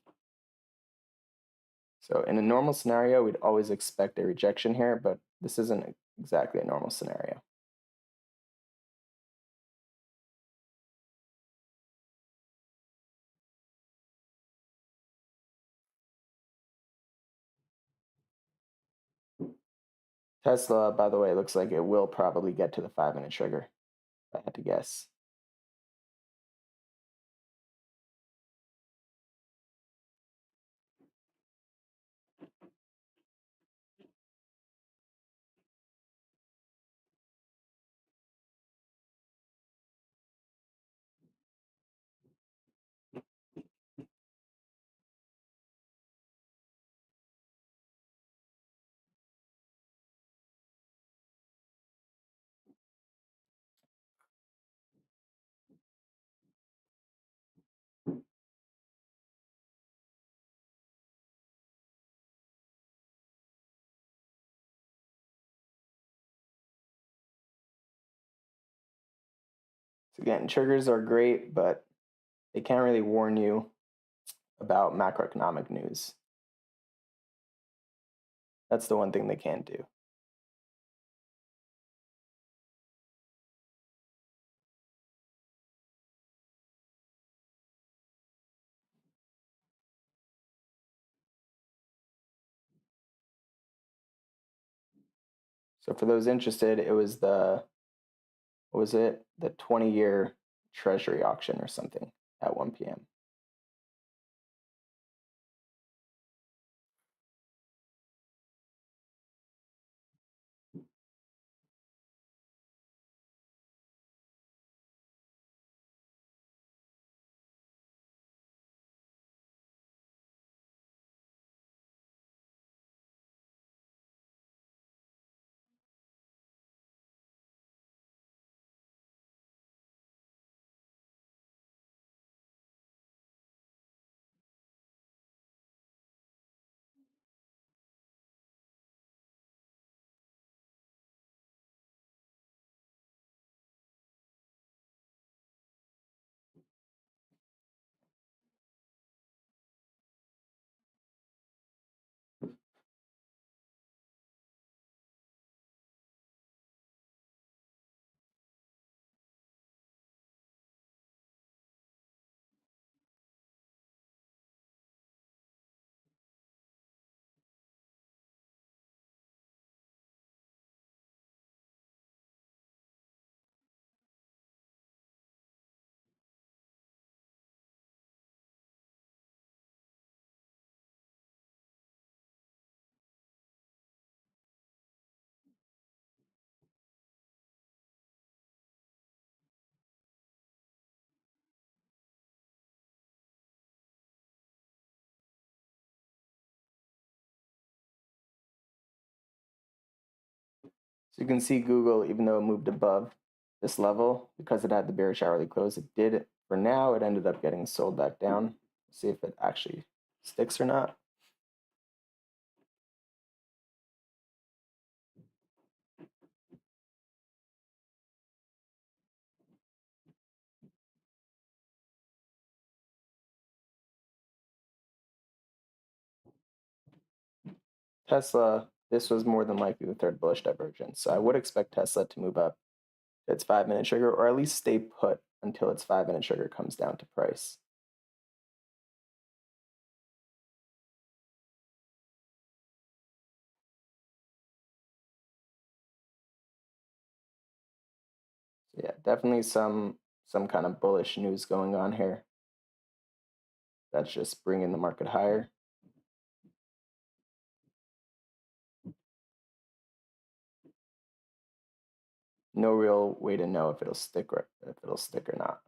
So in a normal scenario, we'd always expect a rejection here, but this isn't exactly a normal scenario. Tesla, by the way, looks like it will probably get to the 5 minute trigger, if I had to guess. So again, triggers are great, but they can't really warn you about macroeconomic news. That's the one thing they can't do. So for those interested, it was what was it? The 20-year treasury auction or something at 1 p.m. So you can see Google, even though it moved above this level, because it had the bearish hourly close, it did, for now, it ended up getting sold back down. See if it actually sticks or not. Tesla, this was more than likely the third bullish divergence. So I would expect Tesla to move up to its 5 minute trigger, or at least stay put until its 5 minute trigger comes down to price. So yeah, definitely some kind of bullish news going on here. That's just bringing the market higher. No real way to know if it'll stick or not.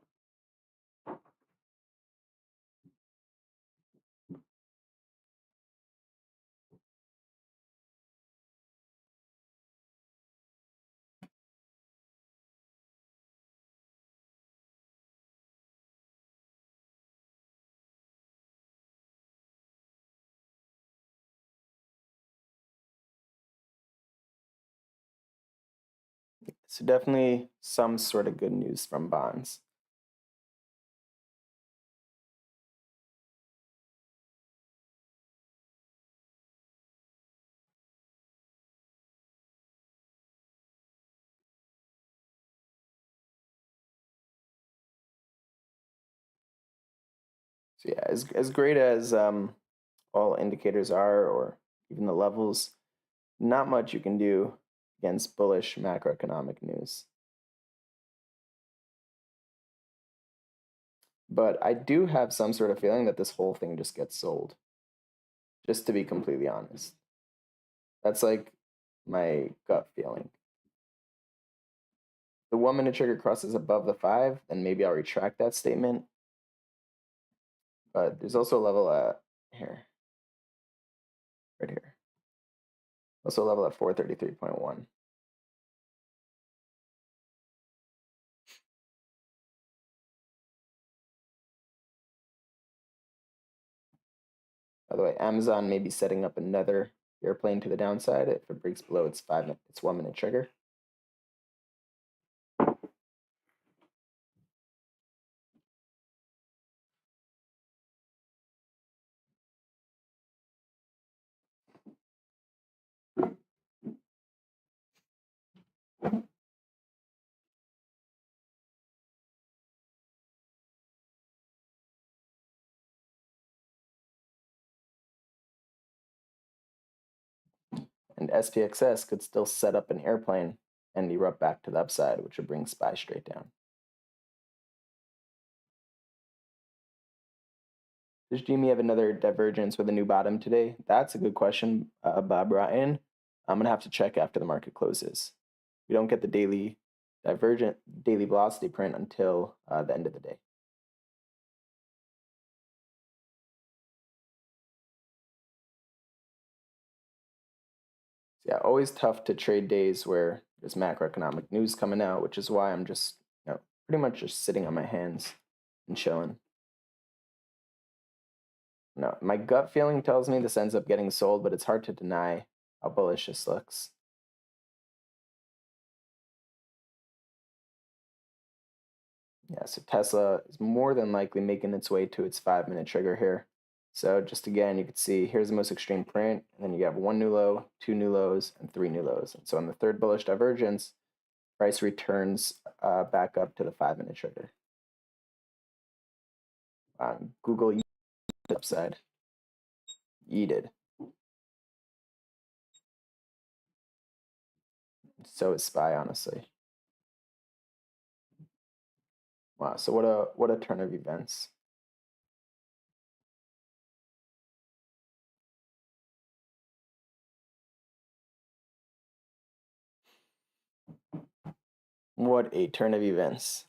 So definitely some sort of good news from bonds. So yeah, as great as all indicators are, or even the levels, not much you can do against bullish macroeconomic news. But I do have some sort of feeling that this whole thing just gets sold, just to be completely honest. That's like my gut feeling. The 1 minute trigger crosses above the 5, then maybe I'll retract that statement. But there's also a level at here, right here. Also a level at 433.1. By the way, Amazon may be setting up another airplane to the downside if it breaks below its 1 minute trigger. And SPXS could still set up an airplane and erupt back to the upside, which would bring SPY straight down. Does Jimmy have another divergence with a new bottom today? That's a good question, Bob Ryan. I'm gonna have to check after the market closes. We don't get the daily velocity print until the end of the day. So yeah, always tough to trade days where there's macroeconomic news coming out, which is why I'm just pretty much just sitting on my hands and chilling. No, my gut feeling tells me this ends up getting sold, but it's hard to deny how bullish this looks. Yeah, so Tesla is more than likely making its way to its 5 minute trigger here. So just again, you can see here's the most extreme print, and then you have 1 new low, 2 new lows, and 3 new lows. And so on the third bullish divergence, price returns back up to the 5 minute trigger. Google upside. Yeeted. So is SPY, honestly. Wow, so what a turn of events. What a turn of events.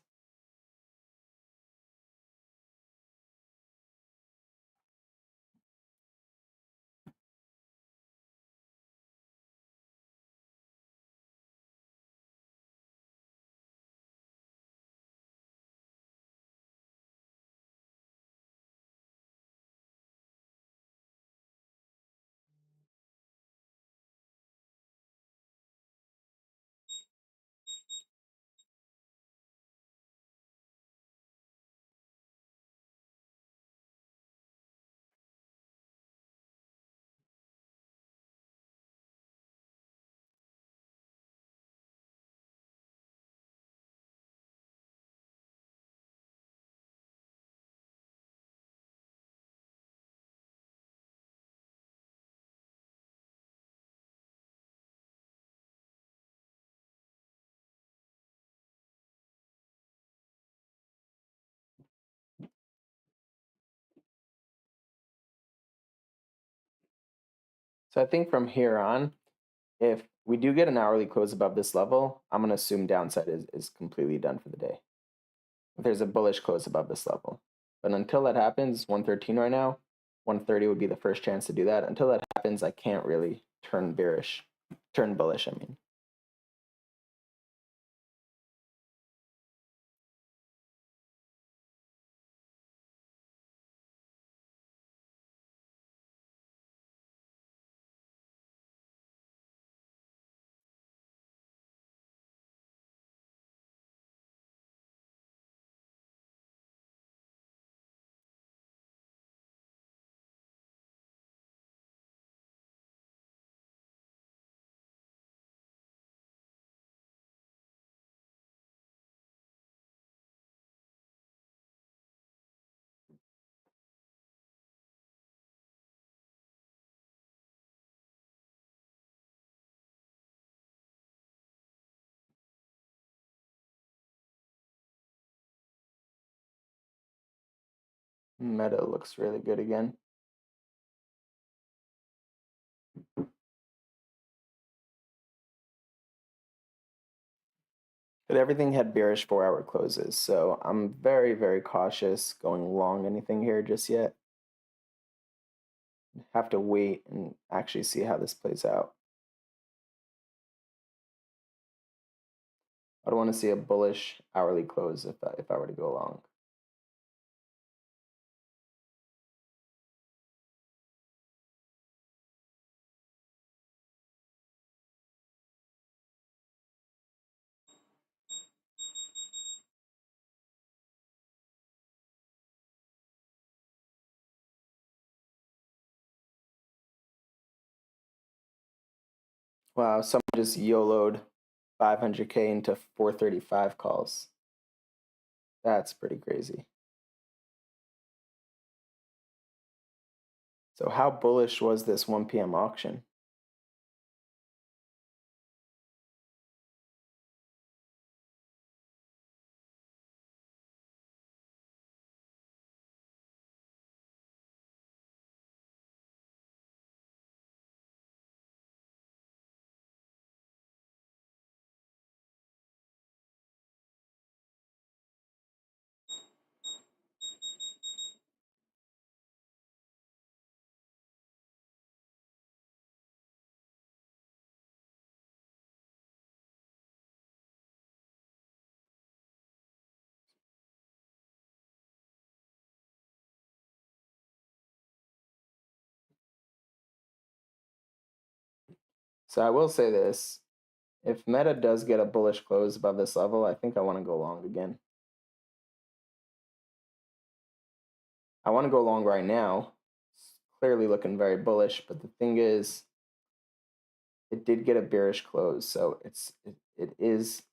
So I think from here on, if we do get an hourly close above this level, I'm going to assume downside is completely done for the day. If there's a bullish close above this level. But until that happens, 113 right now, 130 would be the first chance to do that. Until that happens, I can't really turn bullish, I mean. Meta looks really good again. But everything had bearish 4-hour closes, so I'm very, very cautious going long anything here just yet. Have to wait and actually see how this plays out. I'd want to see a bullish hourly close if I were to go long. Wow, someone just YOLO'd 500K into 435 calls. That's pretty crazy. So how bullish was this 1 p.m. auction? So I will say this. If Meta does get a bullish close above this level, I think I want to go long again. I want to go long right now. It's clearly looking very bullish, but the thing is, it did get a bearish close, so it is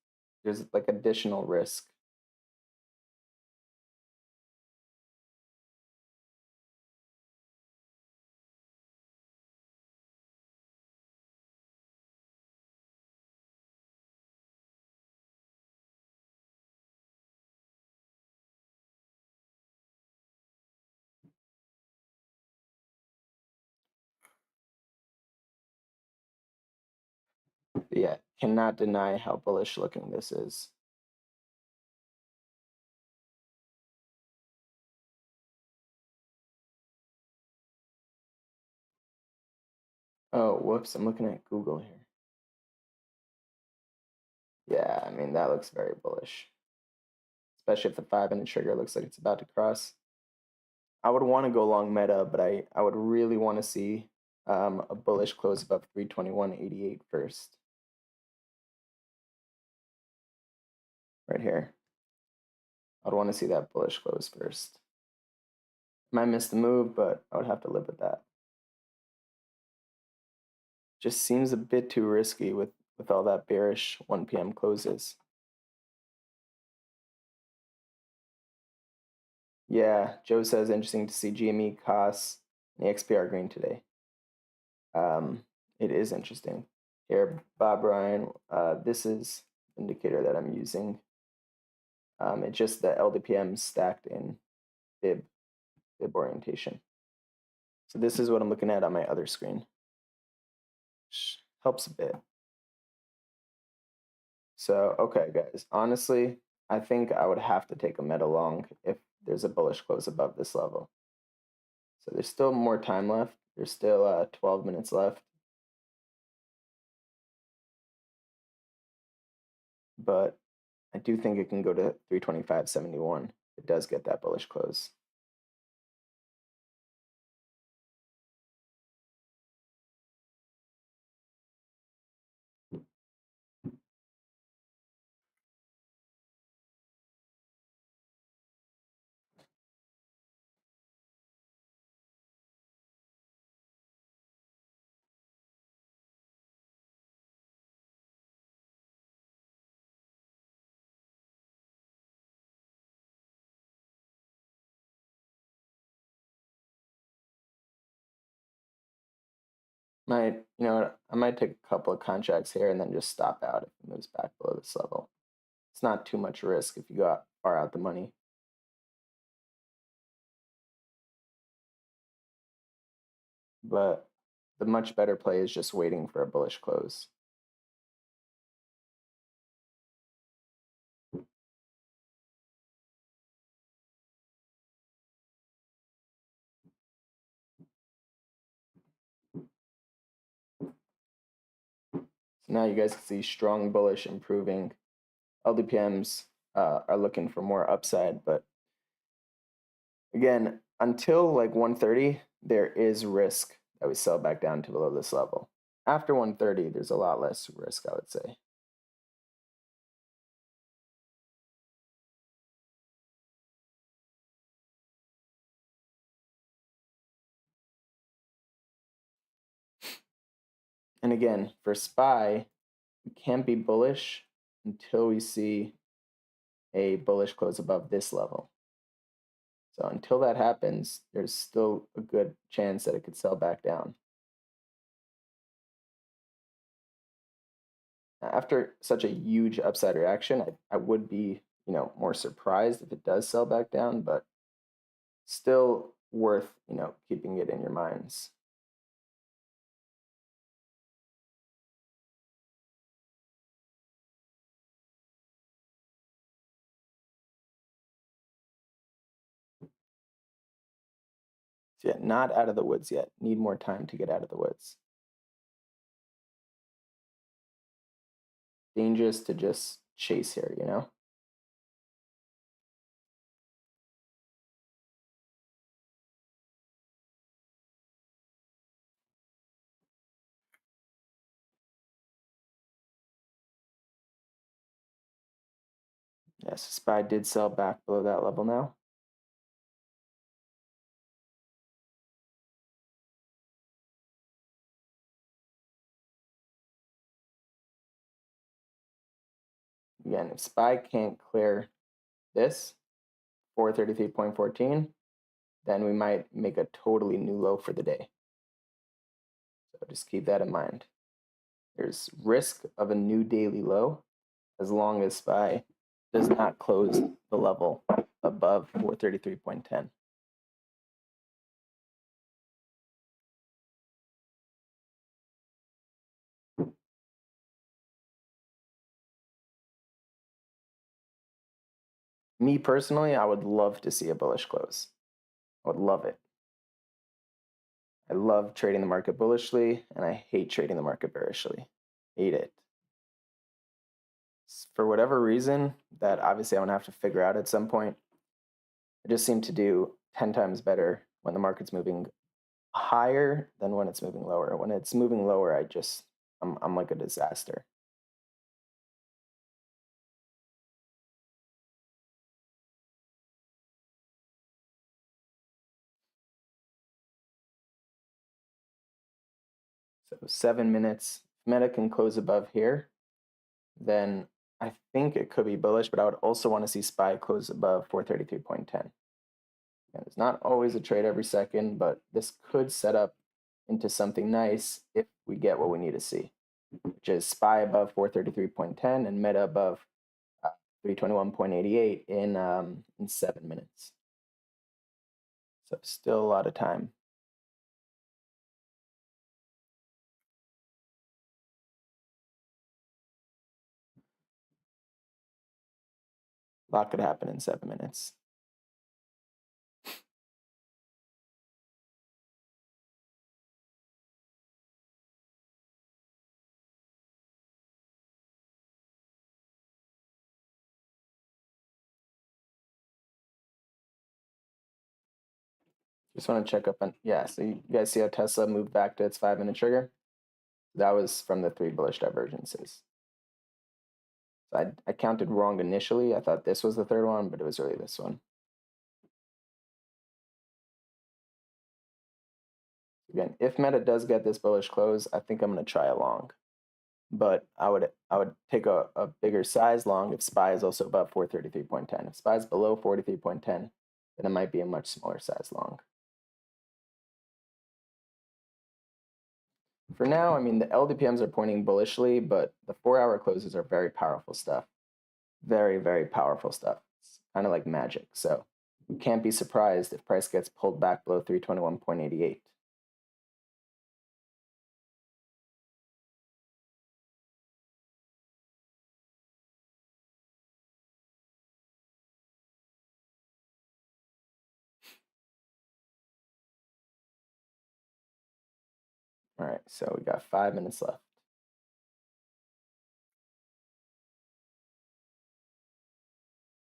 there's like additional risk. But yeah, cannot deny how bullish looking this is. Oh, whoops, I'm looking at Google here. Yeah, I mean, that looks very bullish, especially if the 5-minute trigger looks like it's about to cross. I would want to go long Meta, but I would really want to see a bullish close above 321.88 first. Right here. I'd want to see that bullish close first. Might miss the move, but I would have to live with that. Just seems a bit too risky with all that bearish 1 p.m. closes. Yeah, Joe says interesting to see GME costs and the XPR green today. It is interesting. Here, Bob Ryan, this is the indicator that I'm using. It's just the LDPM stacked in fib orientation. So this is what I'm looking at on my other screen, which helps a bit. So, okay, guys, honestly, I think I would have to take a meta long if there's a bullish close above this level. So there's still more time left. There's still 12 minutes left. But I do think it can go to 325.71. It does get that bullish close. Might, you know what, I might take a couple of contracts here and then just stop out if it moves back below this level. It's not too much risk if you got far out the money. but the much better play is just waiting for a bullish close. So now you guys can see strong bullish improving. LDPMs are looking for more upside, but again, until like 130, there is risk that we sell back down to below this level. After 130, there's a lot less risk, I would say. And again, for SPY, we can't be bullish until we see a bullish close above this level. So until that happens, there's still a good chance that it could sell back down. After such a huge upside reaction, I would be, more surprised if it does sell back down, but still worth, keeping it in your minds. So yeah, not out of the woods yet. Need more time to get out of the woods. Dangerous to just chase here, Yes, SPY did sell back below that level now. Again, if SPY can't clear this, 433.14, then we might make a totally new low for the day. So just keep that in mind. There's risk of a new daily low as long as SPY does not close the level above 433.10. Me personally, I would love to see a bullish close. I would love it. I love trading the market bullishly, and I hate trading the market bearishly. Hate it. For whatever reason, that obviously I'm gonna have to figure out at some point, I just seem to do 10 times better when the market's moving higher than when it's moving lower. When it's moving lower, I'm like a disaster. So 7 minutes. If Meta can close above here, then I think it could be bullish, but I would also want to see SPY close above 433.10. And it's not always a trade every second, but this could set up into something nice if we get what we need to see, which is SPY above 433.10 and Meta above 321.88 in 7 minutes. So still a lot of time. A lot could happen in 7 minutes. Just want to check up on, yeah, so you guys see how Tesla moved back to its 5-minute trigger? That was from the 3 bullish divergences. So I counted wrong initially. I thought this was the third one, but it was really this one. Again, if Meta does get this bullish close, I think I'm going to try a long. But I would take a bigger size long if SPY is also above 433.10. If SPY is below 43.10, then it might be a much smaller size long. For now, I mean, the LDPMs are pointing bullishly, but the 4-hour closes are very powerful stuff. Very, very powerful stuff. It's kind of like magic. So you can't be surprised if price gets pulled back below 321.88. All right, so we got 5 minutes left.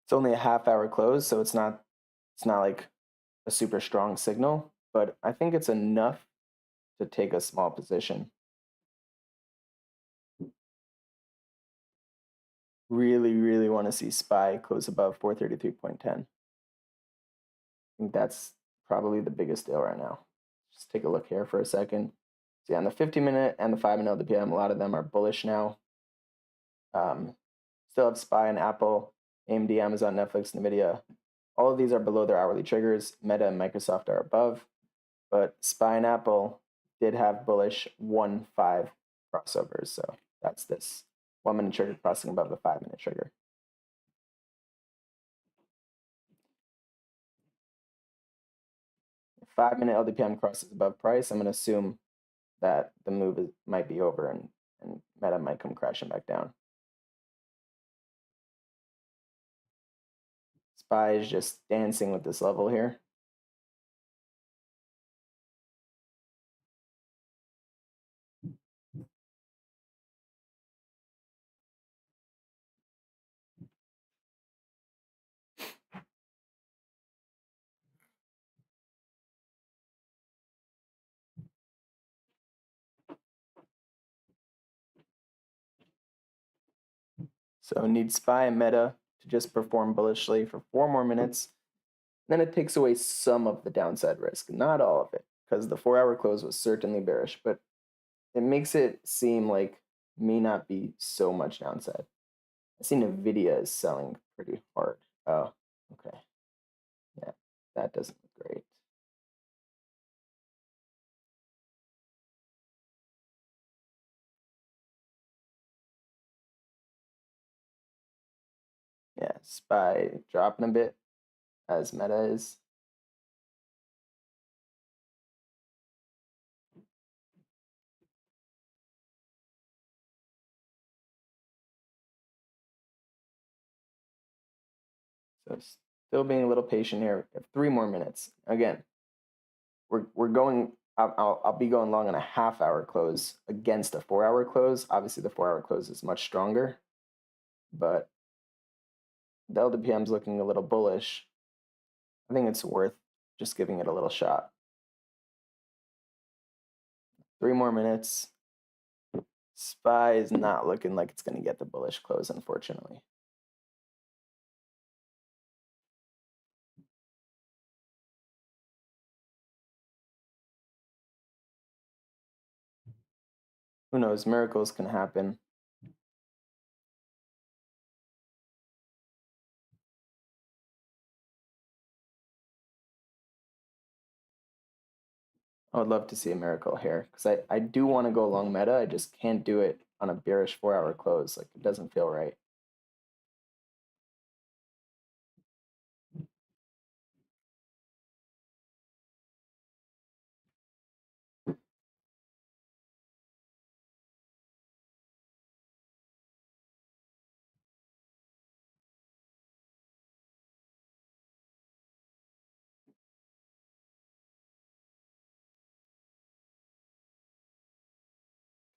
It's only a half-hour close, so it's not like a super strong signal, but I think it's enough to take a small position. Really, really want to see SPY close above 433.10. I think that's probably the biggest deal right now. Just take a look here for a second. See, on the 50-minute and the 5-minute LDPM, a lot of them are bullish now. Still have SPY and Apple, AMD, Amazon, Netflix, NVIDIA. All of these are below their hourly triggers. Meta and Microsoft are above. But SPY and Apple did have bullish 1-5 crossovers. So that's this 1-minute trigger crossing above the 5-minute trigger. If 5-minute LDPM crosses above price, I'm going to assume that the move might be over and Meta might come crashing back down. SPY is just dancing with this level here. So need SPY and Meta to just perform bullishly for 4 more minutes. Then it takes away some of the downside risk, not all of it, because the 4-hour close was certainly bearish, but it makes it seem like may not be so much downside. I see NVIDIA is selling pretty hard. Oh, okay. Yeah, that doesn't look great. Yeah, SPY dropping a bit as Meta is. So still being a little patient here. We have 3 more minutes. Again, we're going. I'll be going long on a half-hour close against a 4-hour close. Obviously, the 4-hour close is much stronger, but the LDPM is looking a little bullish. I think it's worth just giving it a little shot. 3 more minutes. SPY is not looking like it's going to get the bullish close, unfortunately. Who knows? Miracles can happen. I would love to see a miracle here because I do want to go long Meta. I just can't do it on a bearish 4-hour close. Like, it doesn't feel right.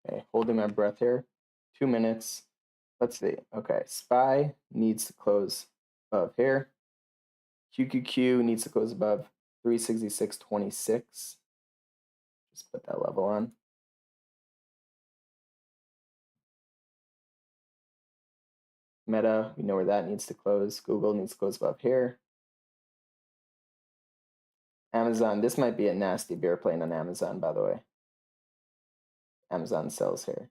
Okay, holding my breath here. 2 minutes. Let's see. Okay, SPY needs to close above here. QQQ needs to close above 366.26. Just put that level on. Meta, we know where that needs to close. Google needs to close above here. Amazon, this might be a nasty bear plane on Amazon, by the way. Amazon sells here.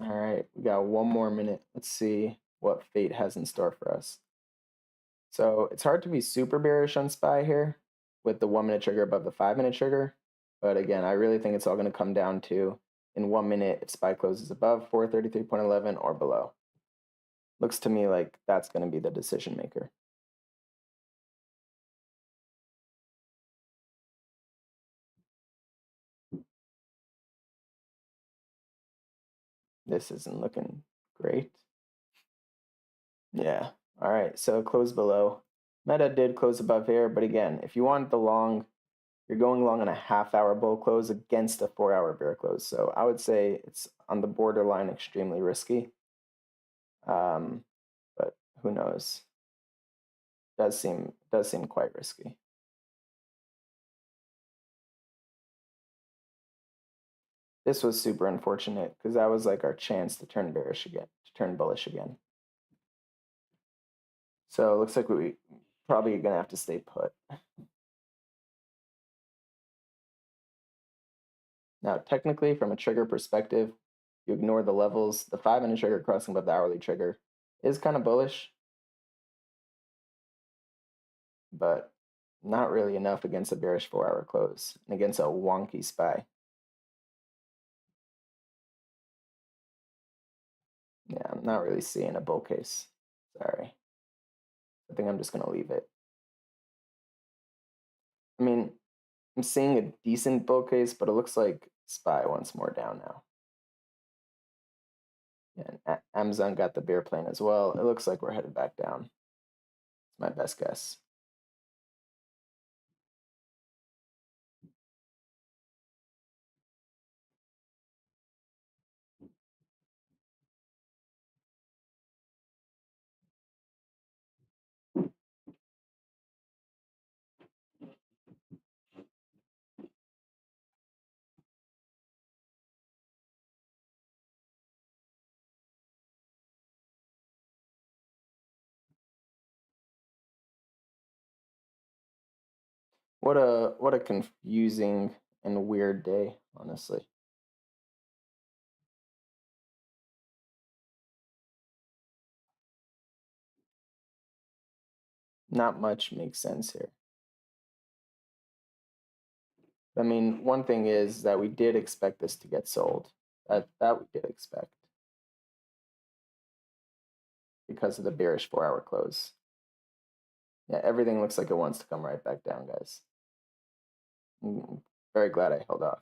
All right, we got 1 more minute. Let's see what fate has in store for us. So it's hard to be super bearish on SPY here with the 1-minute trigger above the 5-minute trigger. But again, I really think it's all going to come down to in 1 minute if SPY closes above 433.11 or below. Looks to me like that's going to be the decision maker. This isn't looking great. Yeah, All right, so close below. Meta did close above here, but again, if you want the long, you're going long on a half-hour bull close against a 4-hour bear close. So I would say it's on the borderline extremely risky. But who knows? Does seem quite risky. This was super unfortunate because that was like our chance to turn bearish again, to turn bullish again. So it looks like we probably gonna have to stay put. Now, technically, from a trigger perspective, you ignore the levels. The 5-minute trigger crossing above the hourly trigger is kind of bullish, but not really enough against a bearish 4-hour close and against a wonky SPY. Yeah, I'm not really seeing a bull case. Sorry. I think I'm just going to leave it. I mean, I'm seeing a decent bull case, but it looks like SPY wants more down now. Yeah, and Amazon got the bear plane as well. It looks like we're headed back down. It's my best guess. What a confusing and weird day, honestly. Not much makes sense here. I mean, one thing is that we did expect this to get sold. That we did expect because of the bearish 4-hour close. Yeah, everything looks like it wants to come right back down, guys. I'm very glad I held off.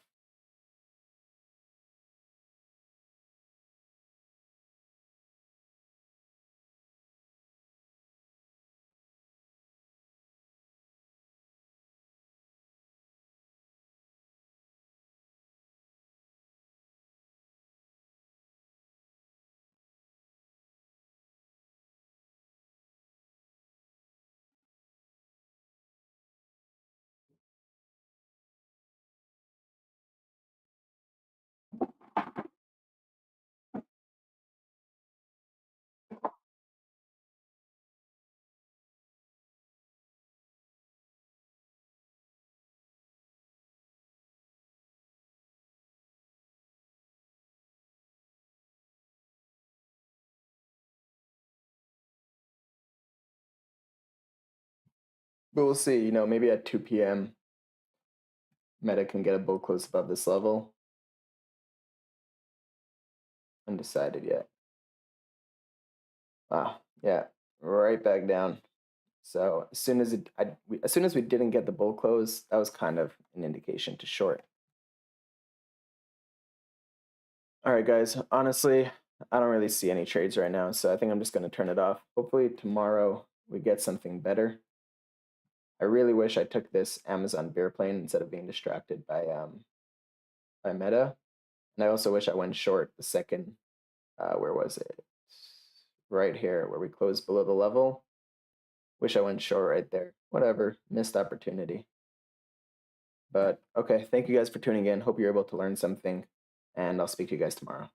But we'll see. You know, maybe at 2 p.m. Meta can get a bull close above this level. Undecided yet. Ah, yeah, right back down. So as soon as we didn't get the bull close, that was kind of an indication to short. All right, guys. Honestly, I don't really see any trades right now, so I think I'm just going to turn it off. Hopefully tomorrow we get something better. I really wish I took this Amazon bear plane instead of being distracted by Meta, and I also wish I went short the second. Where was it? Right here, where we closed below the level. Wish I went short right there. Whatever, missed opportunity. But okay, thank you guys for tuning in. Hope you're able to learn something, and I'll speak to you guys tomorrow.